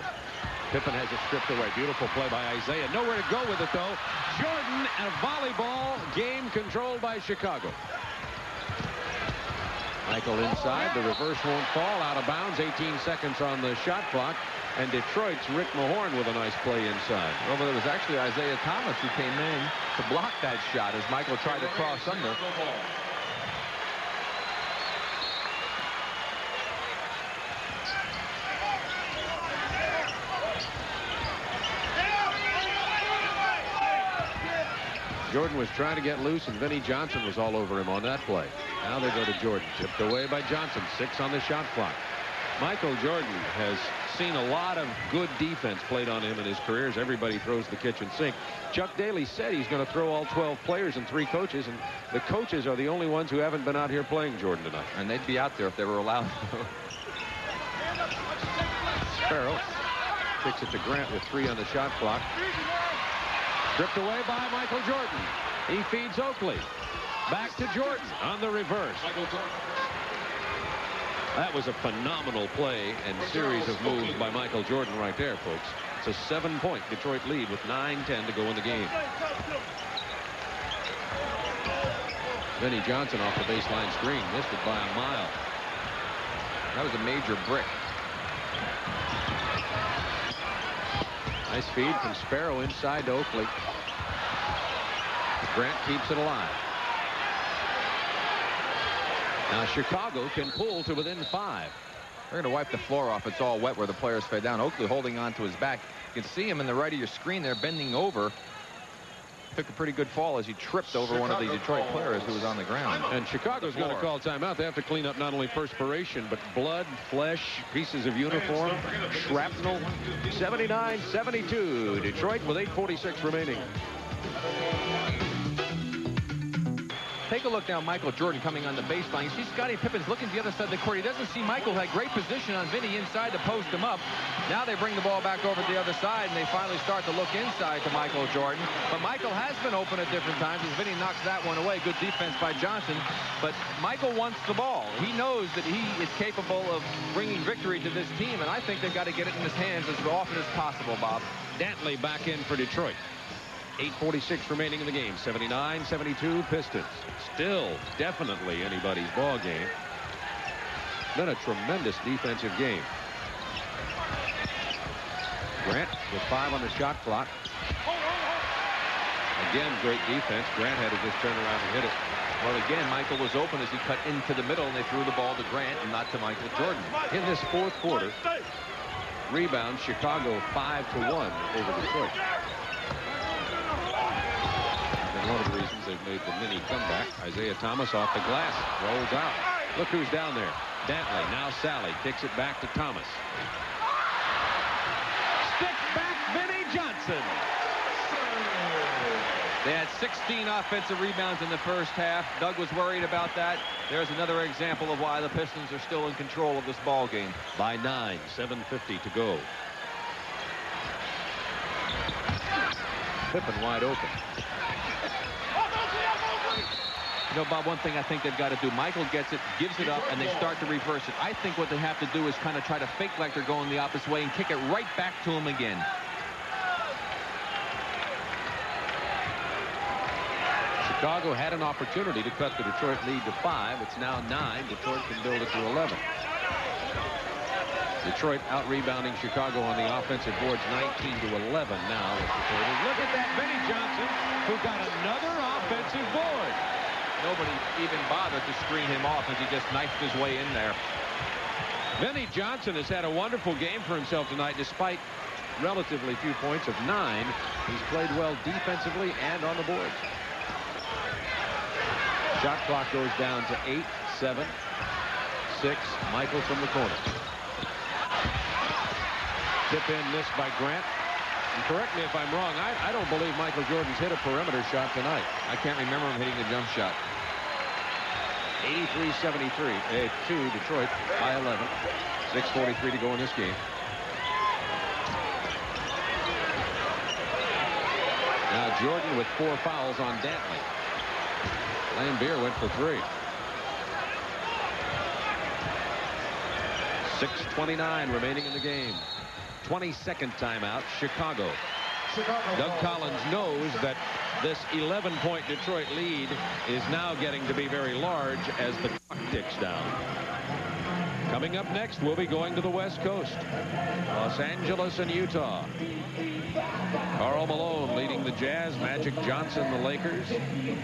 [SPEAKER 1] Pippen has it stripped away. Beautiful play by Isaiah. Nowhere to go with it, though. Jordan, a volleyball game controlled by Chicago. Michael inside. The reverse won't fall. Out of bounds. 18 seconds on the shot clock. And Detroit's Rick Mahorn with a nice play inside.
[SPEAKER 2] Well, but it was actually Isaiah Thomas who came in to block that shot as Michael tried to cross under.
[SPEAKER 1] Jordan was trying to get loose, and Vinnie Johnson was all over him on that play. Now they go to Jordan. Tipped away by Johnson. 6 on the shot clock. Michael Jordan has seen a lot of good defense played on him in his career as everybody throws the kitchen sink. Chuck Daly said he's going to throw all 12 players and 3 coaches, and the coaches are the only ones who haven't been out here playing Jordan tonight.
[SPEAKER 2] And they'd be out there if they were allowed.
[SPEAKER 1] Sparrow kicks it to Grant with 3 on the shot clock. Stripped away by Michael Jordan. He feeds Oakley. Back to Jordan on the reverse. That was a phenomenal play and series of moves by Michael Jordan right there, folks. It's a 7-point Detroit lead with 9:10 to go in the game. Vinnie Johnson off the baseline screen. Missed it by a mile.
[SPEAKER 2] That was a major brick.
[SPEAKER 1] Nice feed from Sparrow inside to Oakley. Grant keeps it alive. Now Chicago can pull to within 5.
[SPEAKER 2] They're going to wipe the floor off. It's all wet where the players fade down. Oakley holding on to his back. You can see him in the right of your screen there bending over. Took a pretty good fall as he tripped over one of the Detroit players who was on the ground.
[SPEAKER 1] And Chicago's going to call timeout. They have to clean up not only perspiration, but blood, flesh, pieces of uniform, shrapnel. 79-72. Detroit with 8:46 remaining.
[SPEAKER 2] Take a look now, Michael Jordan coming on the baseline. You see Scottie Pippen's looking to the other side of the court. He doesn't see Michael. Had great position on Vinny inside to post him up. Now they bring the ball back over to the other side, and they finally start to look inside to Michael Jordan. But Michael has been open at different times as Vinny knocks that one away. Good defense by Johnson. But Michael wants the ball. He knows that he is capable of bringing victory to this team, and I think they've got to get it in his hands as often as possible, Bob.
[SPEAKER 1] Dantley back in for Detroit. 8:46 remaining in the game. 79-72 Pistons. Still definitely anybody's ball game. Been a tremendous defensive game. Grant with 5 on the shot clock. Again, great defense. Grant had to just turn around and hit it.
[SPEAKER 2] Well, again, Michael was open as he cut into the middle, and they threw the ball to Grant and not to Michael Jordan.
[SPEAKER 1] In this 4th quarter, rebound Chicago 5-1 over Detroit. One of the reasons they've made the mini comeback. Isaiah Thomas off the glass, rolls out. Look who's down there. Dantley, now Sally, kicks it back to Thomas. Stick back Vinnie Johnson.
[SPEAKER 2] They had 16 offensive rebounds in the first half. Doug was worried about that. There's another example of why the Pistons are still in control of this ball game.
[SPEAKER 1] By 9, 7:50 to go. Pippen wide open.
[SPEAKER 2] You know, Bob, one thing I think they've got to do, Michael gets it, gives it up, and they start to reverse it. I think what they have to do is kind of try to fake like they're going the opposite way and kick it right back to him again.
[SPEAKER 1] Chicago had an opportunity to cut the Detroit lead to 5. It's now 9. Detroit can build it to 11. Detroit out-rebounding Chicago on the offensive boards 19-11 now. Look at that, Vinnie Johnson, who got another offensive board.
[SPEAKER 2] Nobody even bothered to screen him off as he just knifed his way in there.
[SPEAKER 1] Vinnie Johnson has had a wonderful game for himself tonight, despite relatively few points of 9. He's played well defensively and on the boards. Shot clock goes down to 8, 7, 6. Michael from the corner. Tip in missed by Grant. And correct me if I'm wrong, I don't believe Michael Jordan's hit a perimeter shot tonight.
[SPEAKER 2] I can't remember him hitting a jump shot.
[SPEAKER 1] 83-73 to Detroit by 11. 6:43 to go in this game. Now Jordan with 4 fouls on Dantley. Lambeer went for 3. 6:29 remaining in the game. 22nd timeout, Chicago. Doug Collins knows that this 11-point Detroit lead is now getting to be very large as the clock ticks down. Coming up next, we'll be going to the West Coast. Los Angeles and Utah. Karl Malone leading the Jazz, Magic Johnson the Lakers.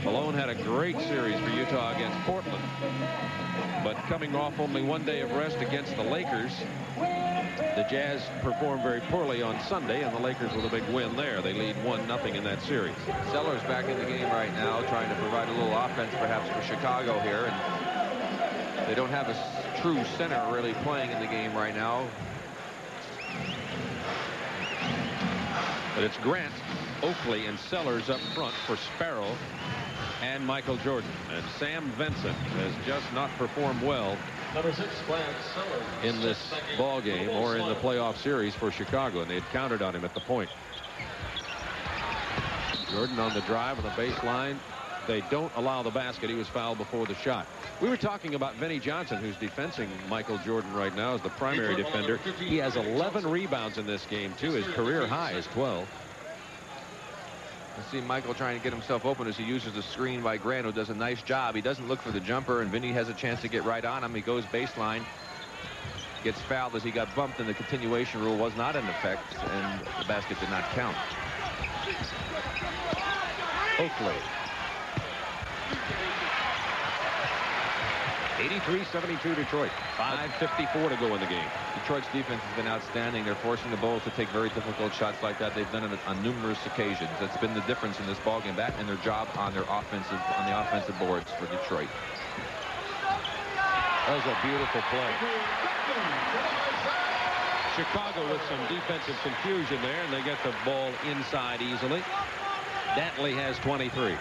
[SPEAKER 1] Malone had a great series for Utah against Portland. But coming off only one day of rest against the Lakers, the Jazz performed very poorly on Sunday, and the Lakers with a big win there. They lead 1-0 in that series.
[SPEAKER 2] Sellers back in the game right now, trying to provide a little offense perhaps for Chicago here. And they don't have a true center really playing in the game right now. But it's Grant, Oakley, and Sellers up front for Sparrow and Michael Jordan. And Sam Vincent has just not performed well in this ball game or in the playoff series for Chicago, and they had counted on him at the point. Jordan on the drive on the baseline. They don't allow the basket. He was fouled before the shot. We were talking about Vinnie Johnson, who's defending Michael Jordan right now as the primary defender. He has 11 rebounds in this game, too. His career high is 12. I see Michael trying to get himself open as he uses the screen by Grant, who does a nice job. He doesn't look for the jumper, and Vinny has a chance to get right on him. He goes baseline, gets fouled as he got bumped, and the continuation rule was not in effect, and the basket did not count. Oakley.
[SPEAKER 1] 83-72 Detroit. 5:54 to go in the game.
[SPEAKER 2] Detroit's defense has been outstanding. They're forcing the Bulls to take very difficult shots like that. They've done it on numerous occasions. That's been the difference in this ballgame. That and their job on the offensive boards for Detroit.
[SPEAKER 1] That was a beautiful play. Chicago with some defensive confusion there, and they get the ball inside easily. Dantley has 23.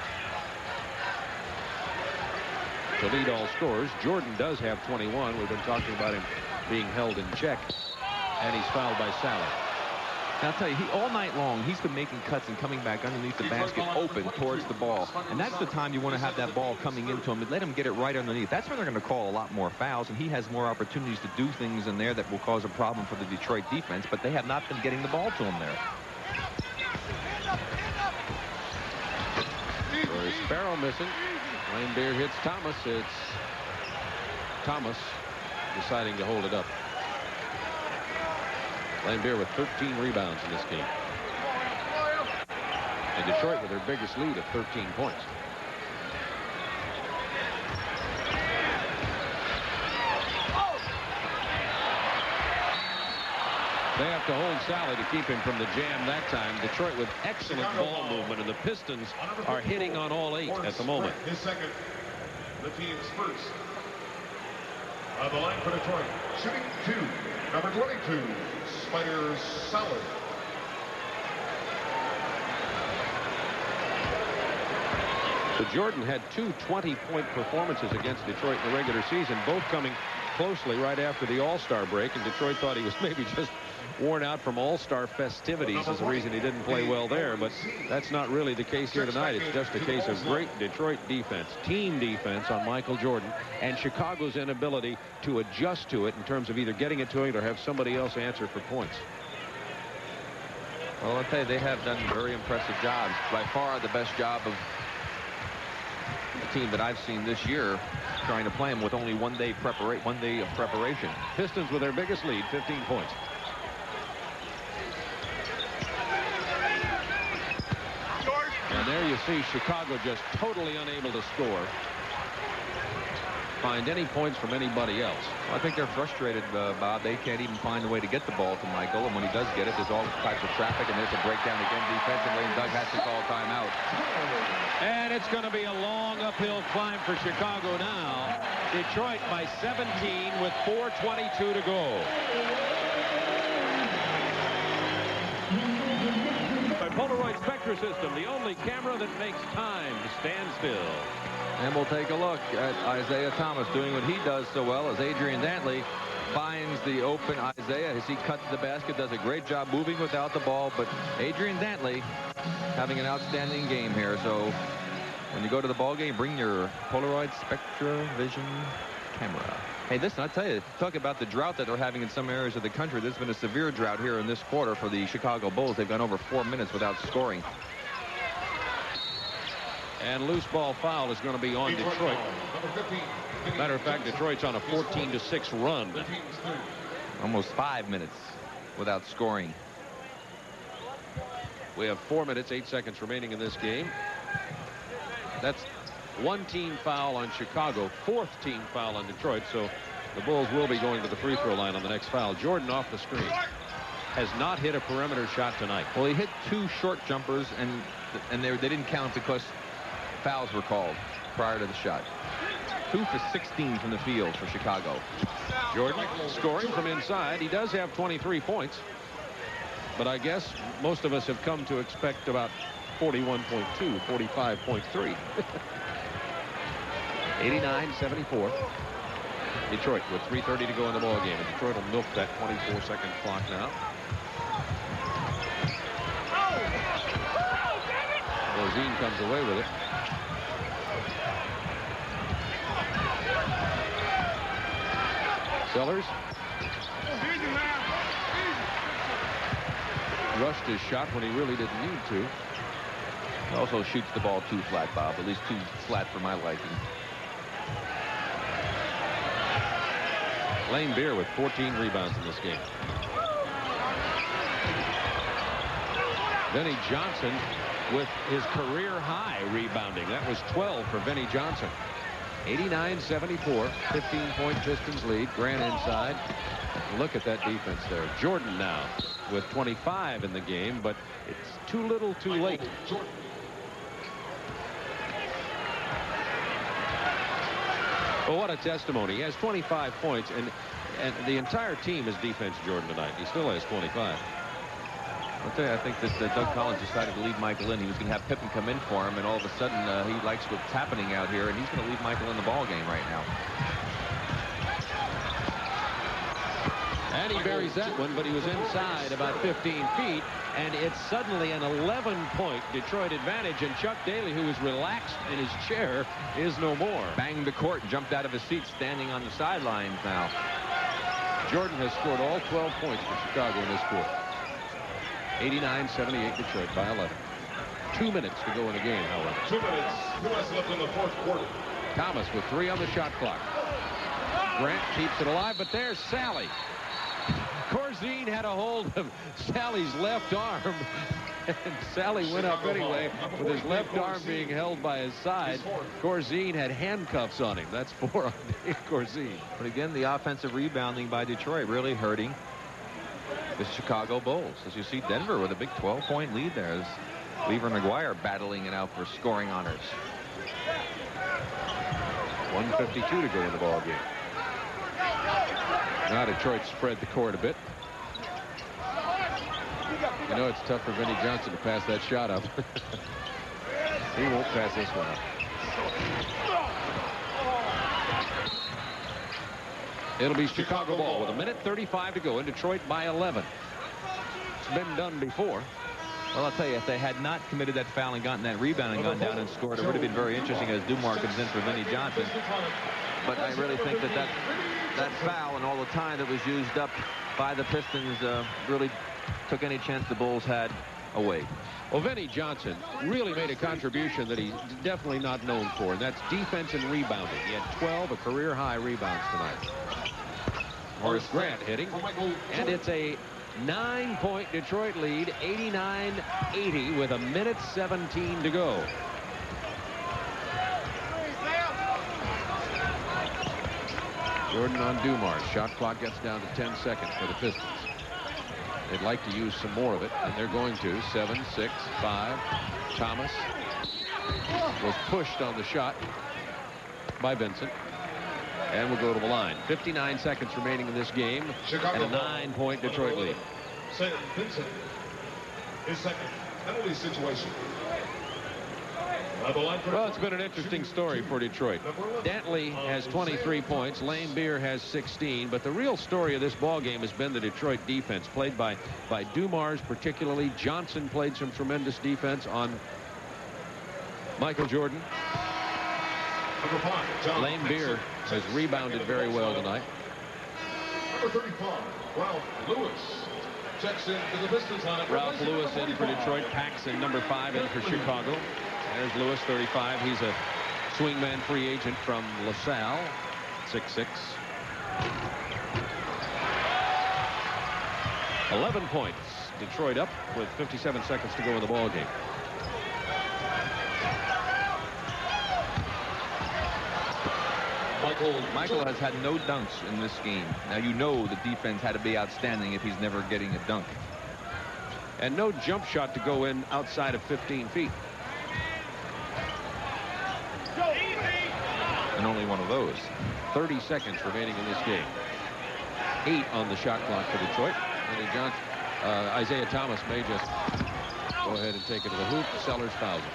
[SPEAKER 1] To lead all scorers, Jordan does have 21. We've been talking about him being held in check, and he's fouled by Sally.
[SPEAKER 2] And I'll tell you, all night long, he's been making cuts and coming back underneath the basket open towards the ball. And that's the time you want to have that ball coming into him and let him get it right underneath. That's when they're going to call a lot more fouls, and he has more opportunities to do things in there that will cause a problem for the Detroit defense, but they have not been getting the ball to him there.
[SPEAKER 1] There's Sparrow missing. Laimbeer hits Thomas. It's Thomas deciding to hold it up. Laimbeer with 13 rebounds in this game. And Detroit with their biggest lead of 13 points. They have to hold Sally to keep him from the jam that time. Detroit with excellent ball movement, and the Pistons are hitting on all 8 at the moment.
[SPEAKER 4] His second, the team's first. On the line for Detroit, shooting 2, number 22, Spider Salad.
[SPEAKER 1] So Jordan had 2 20-point performances against Detroit in the regular season, both coming closely right after the All-Star break, and Detroit thought he was maybe just worn out from All-Star festivities as the reason he didn't play well there, but that's not really the case here tonight. It's just a case of great Detroit defense, team defense on Michael Jordan, and Chicago's inability to adjust to it in terms of either getting it to him or have somebody else answer for points.
[SPEAKER 2] Well, I'll tell you, they have done very impressive jobs. By far the best job of the team that I've seen this year, trying to play him with only one day of preparation.
[SPEAKER 1] Pistons with their biggest lead, 15 points. And there you see Chicago just totally unable to score. Find any points from anybody else.
[SPEAKER 2] Well, I think they're frustrated, Bob. They can't even find a way to get the ball to Michael, and when he does get it, there's all types of traffic, and there's a breakdown again defensively, and Doug has to call timeout.
[SPEAKER 1] And it's going to be a long uphill climb for Chicago now. Detroit by 17 with 4:22 to go. By Polaroid Spectra System, the only camera that makes time stand still.
[SPEAKER 2] And we'll take a look at Isaiah Thomas doing what he does so well as Adrian Dantley finds the open Isaiah as he cuts the basket, does a great job moving without the ball, but Adrian Dantley having an outstanding game here. So when you go to the ball game, bring your Polaroid Spectra Vision camera. Hey, listen, I'll tell you, talk about the drought that they're having in some areas of the country. There's been a severe drought here in this quarter for the Chicago Bulls. They've gone over 4 minutes without scoring.
[SPEAKER 3] And loose ball foul is going to be on Detroit. Matter of fact, Detroit's on a 14-6 run.
[SPEAKER 2] Almost 5 minutes without scoring.
[SPEAKER 3] We have 4 minutes, 8 seconds remaining in this game. That's one team foul on Chicago, fourth team foul on Detroit. So the Bulls will be going to the free throw line on the next foul. Jordan off the screen. Has not hit a perimeter shot tonight.
[SPEAKER 2] Well, he hit 2 short jumpers, and they didn't count because fouls were called prior to the shot. 2 for 16 from the field for Chicago.
[SPEAKER 3] Jordan scoring from inside. He does have 23 points. But I guess most of us have come to expect about 41.2, 45.3. 89-74. Detroit with 3:30 to go in the ball game. And Detroit will milk that 24-second clock now. Rosine comes away with it. Sellers rushed his shot when he really didn't need to.
[SPEAKER 2] Also shoots the ball too flat, Bob. At least too flat for my liking.
[SPEAKER 3] Lane Beer with 14 rebounds in this game. Vinnie Johnson with his career high rebounding. That was 12 for Vinnie Johnson. 89-74, 15-point Pistons lead. Grant inside. Look at that defense there. Jordan now with 25 in the game, but it's too little too late. Well, what a testimony. He has 25 points, and the entire team is defense Jordan tonight. He still has 25.
[SPEAKER 2] I'll tell you, I think that Doug Collins decided to leave Michael in. He was going to have Pippen come in for him, and all of a sudden he likes what's happening out here, and he's going to leave Michael in the ball game right now.
[SPEAKER 3] And he buries that one, but he was inside about 15 feet, and it's suddenly an 11-point Detroit advantage, and Chuck Daly, who is relaxed in his chair, is no more.
[SPEAKER 2] Banged the court and jumped out of his seat, standing on the sidelines now.
[SPEAKER 3] Jordan has scored all 12 points for Chicago in this quarter. 89-78 Detroit by 11. 2 minutes to go in the game, however.
[SPEAKER 4] 2 minutes. 2 minutes left in the fourth quarter.
[SPEAKER 3] Thomas with 3 on the shot clock. Grant keeps it alive, but there's Sally. Corzine had a hold of Sally's left arm, and Sally went up anyway with his left arm being held by his side. Corzine had handcuffs on him. That's 4 on Dave Corzine.
[SPEAKER 2] But again, the offensive rebounding by Detroit really hurting the Chicago Bulls. As you see, Denver with a big 12-point lead there. As Lever McGuire battling it out for scoring honors.
[SPEAKER 3] 1:52 to go in the ball game. Now Detroit spread the court a bit. You know, it's tough for Vinnie Johnson to pass that shot up. He won't pass this one up. It'll be Chicago ball with 1:35 to go, and Detroit by 11. It's been done before.
[SPEAKER 2] Well, I'll tell you, if they had not committed that foul and gotten that rebound and gone down and scored, it would have been very interesting as Dumars comes in for Vinnie Johnson. But I really think that foul and all the time that was used up by the Pistons really took any chance the Bulls had away.
[SPEAKER 3] Well, Vinnie Johnson really made a contribution that he's definitely not known for, and that's defense and rebounding. He had 12, a career-high rebounds tonight. Horace Grant hitting, and it's a 9-point Detroit lead, 89-80 with 1:17 to go. Jordan on Dumars. Shot clock gets down to 10 seconds for the Pistons. They'd like to use some more of it, and they're going to. 7, 6, 5. Thomas was pushed on the shot by Vincent. And we'll go to the line. 59 seconds remaining in this game, and a 9-point Detroit lead.
[SPEAKER 4] St. Vincent, his second penalty situation.
[SPEAKER 3] Well, it's been an interesting story for Detroit. Dantley has 23 points. Lane Beer has 16. But the real story of this ball game has been the Detroit defense, played by Dumars particularly. Johnson played some tremendous defense on Michael Jordan.
[SPEAKER 4] Number 5, John
[SPEAKER 3] Lambier has rebounded very well tonight.
[SPEAKER 4] Number 35, Ralph Lewis. Checks in to the Pistons lineup.
[SPEAKER 3] Ralph Lewis in for Detroit. Paxson, number 5, in for Chicago. There's Lewis, 35. He's a swingman free agent from LaSalle, 6'6". 11 points. Detroit up with 57 seconds to go in the ball game.
[SPEAKER 2] Michael has had no dunks in this game. Now, you know the defense had to be outstanding if he's never getting a dunk.
[SPEAKER 3] And no jump shot to go in outside of 15 feet.
[SPEAKER 2] And only one of those.
[SPEAKER 3] 30 seconds remaining in this game. 8 on the shot clock for Detroit. Isaiah Thomas may just go ahead and take it to the hoop. Sellers fouls it.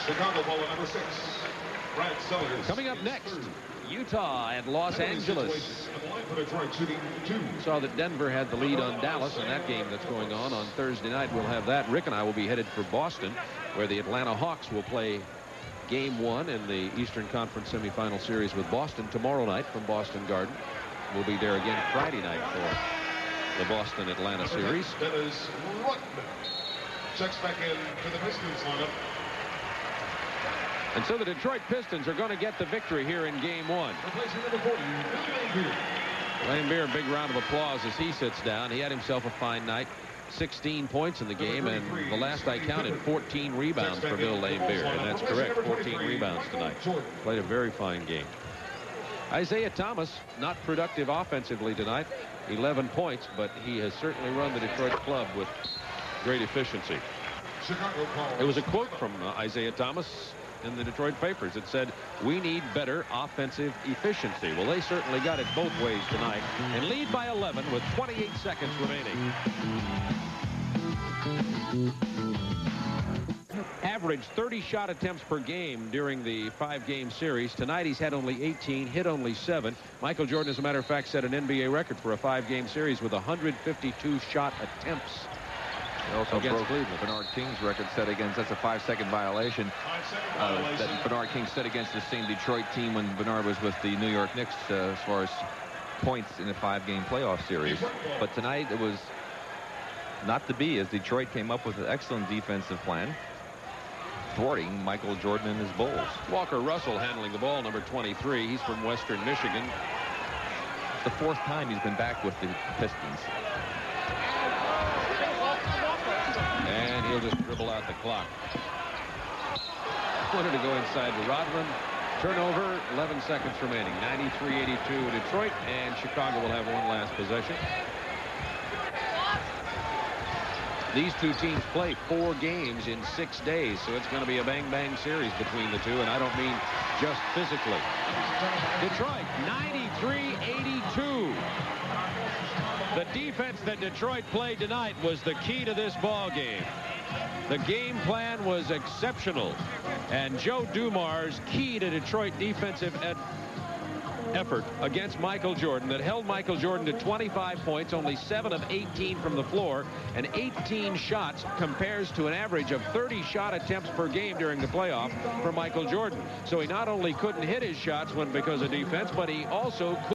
[SPEAKER 4] Chicago ball at number 6. Brad Sellers.
[SPEAKER 3] Coming up next, Utah and Los Angeles. Saw that Denver had the lead on Dallas in that game that's going on Thursday night. We'll have that. Rick and I will be headed for Boston, where the Atlanta Hawks will play Game 1 in the Eastern Conference semifinal series with Boston tomorrow night from Boston Garden. We'll be there again Friday night for the Boston-Atlanta series.
[SPEAKER 4] Dennis Rodman checks back in to the Pistons lineup.
[SPEAKER 3] And so the Detroit Pistons are going to get the victory here in Game 1.
[SPEAKER 4] Replacing number 40,
[SPEAKER 3] Lambier, big round of applause as he sits down. He had himself a fine night. 16 points in the game, and the last I counted, 14 rebounds for Bill Lambier. And that's correct, 14 rebounds tonight. Played a very fine game. Isaiah Thomas, not productive offensively tonight. 11 points, but he has certainly run the Detroit club with great efficiency. There was a quote from Isaiah Thomas in the Detroit papers. It said, "We need better offensive efficiency." Well, they certainly got it both ways tonight and lead by 11 with 28 seconds remaining. Averaged 30 shot attempts per game during the 5-game series. Tonight he's had only 18, hit only 7. Michael Jordan, as a matter of fact, set an NBA record for a 5-game series with 152 shot attempts.
[SPEAKER 2] He also broke Bernard King's record set against, that's a 5-second violation. That Bernard King set against the same Detroit team when Bernard was with the New York Knicks as far as points in the 5-game playoff series. But tonight it was not to be, as Detroit came up with an excellent defensive plan, thwarting Michael Jordan and his Bulls.
[SPEAKER 3] Walker Russell handling the ball, number 23. He's from Western Michigan.
[SPEAKER 2] It's the 4th time he's been back with the Pistons.
[SPEAKER 3] And he'll just dribble out the clock. Wanted to go inside to Rodman. Turnover, 11 seconds remaining. 93-82 Detroit, and Chicago will have one last possession. These two teams play 4 games in 6 days, so it's going to be a bang-bang series between the two, and I don't mean just physically. Detroit, 93-82. The defense that Detroit played tonight was the key to this ball game. The game plan was exceptional, and Joe Dumars' key to Detroit defensive effort against Michael Jordan that held Michael Jordan to 25 points, only 7 of 18 from the floor, and 18 shots compares to an average of 30 shot attempts per game during the playoff for Michael Jordan. So he not only couldn't hit his shots because of defense, but he also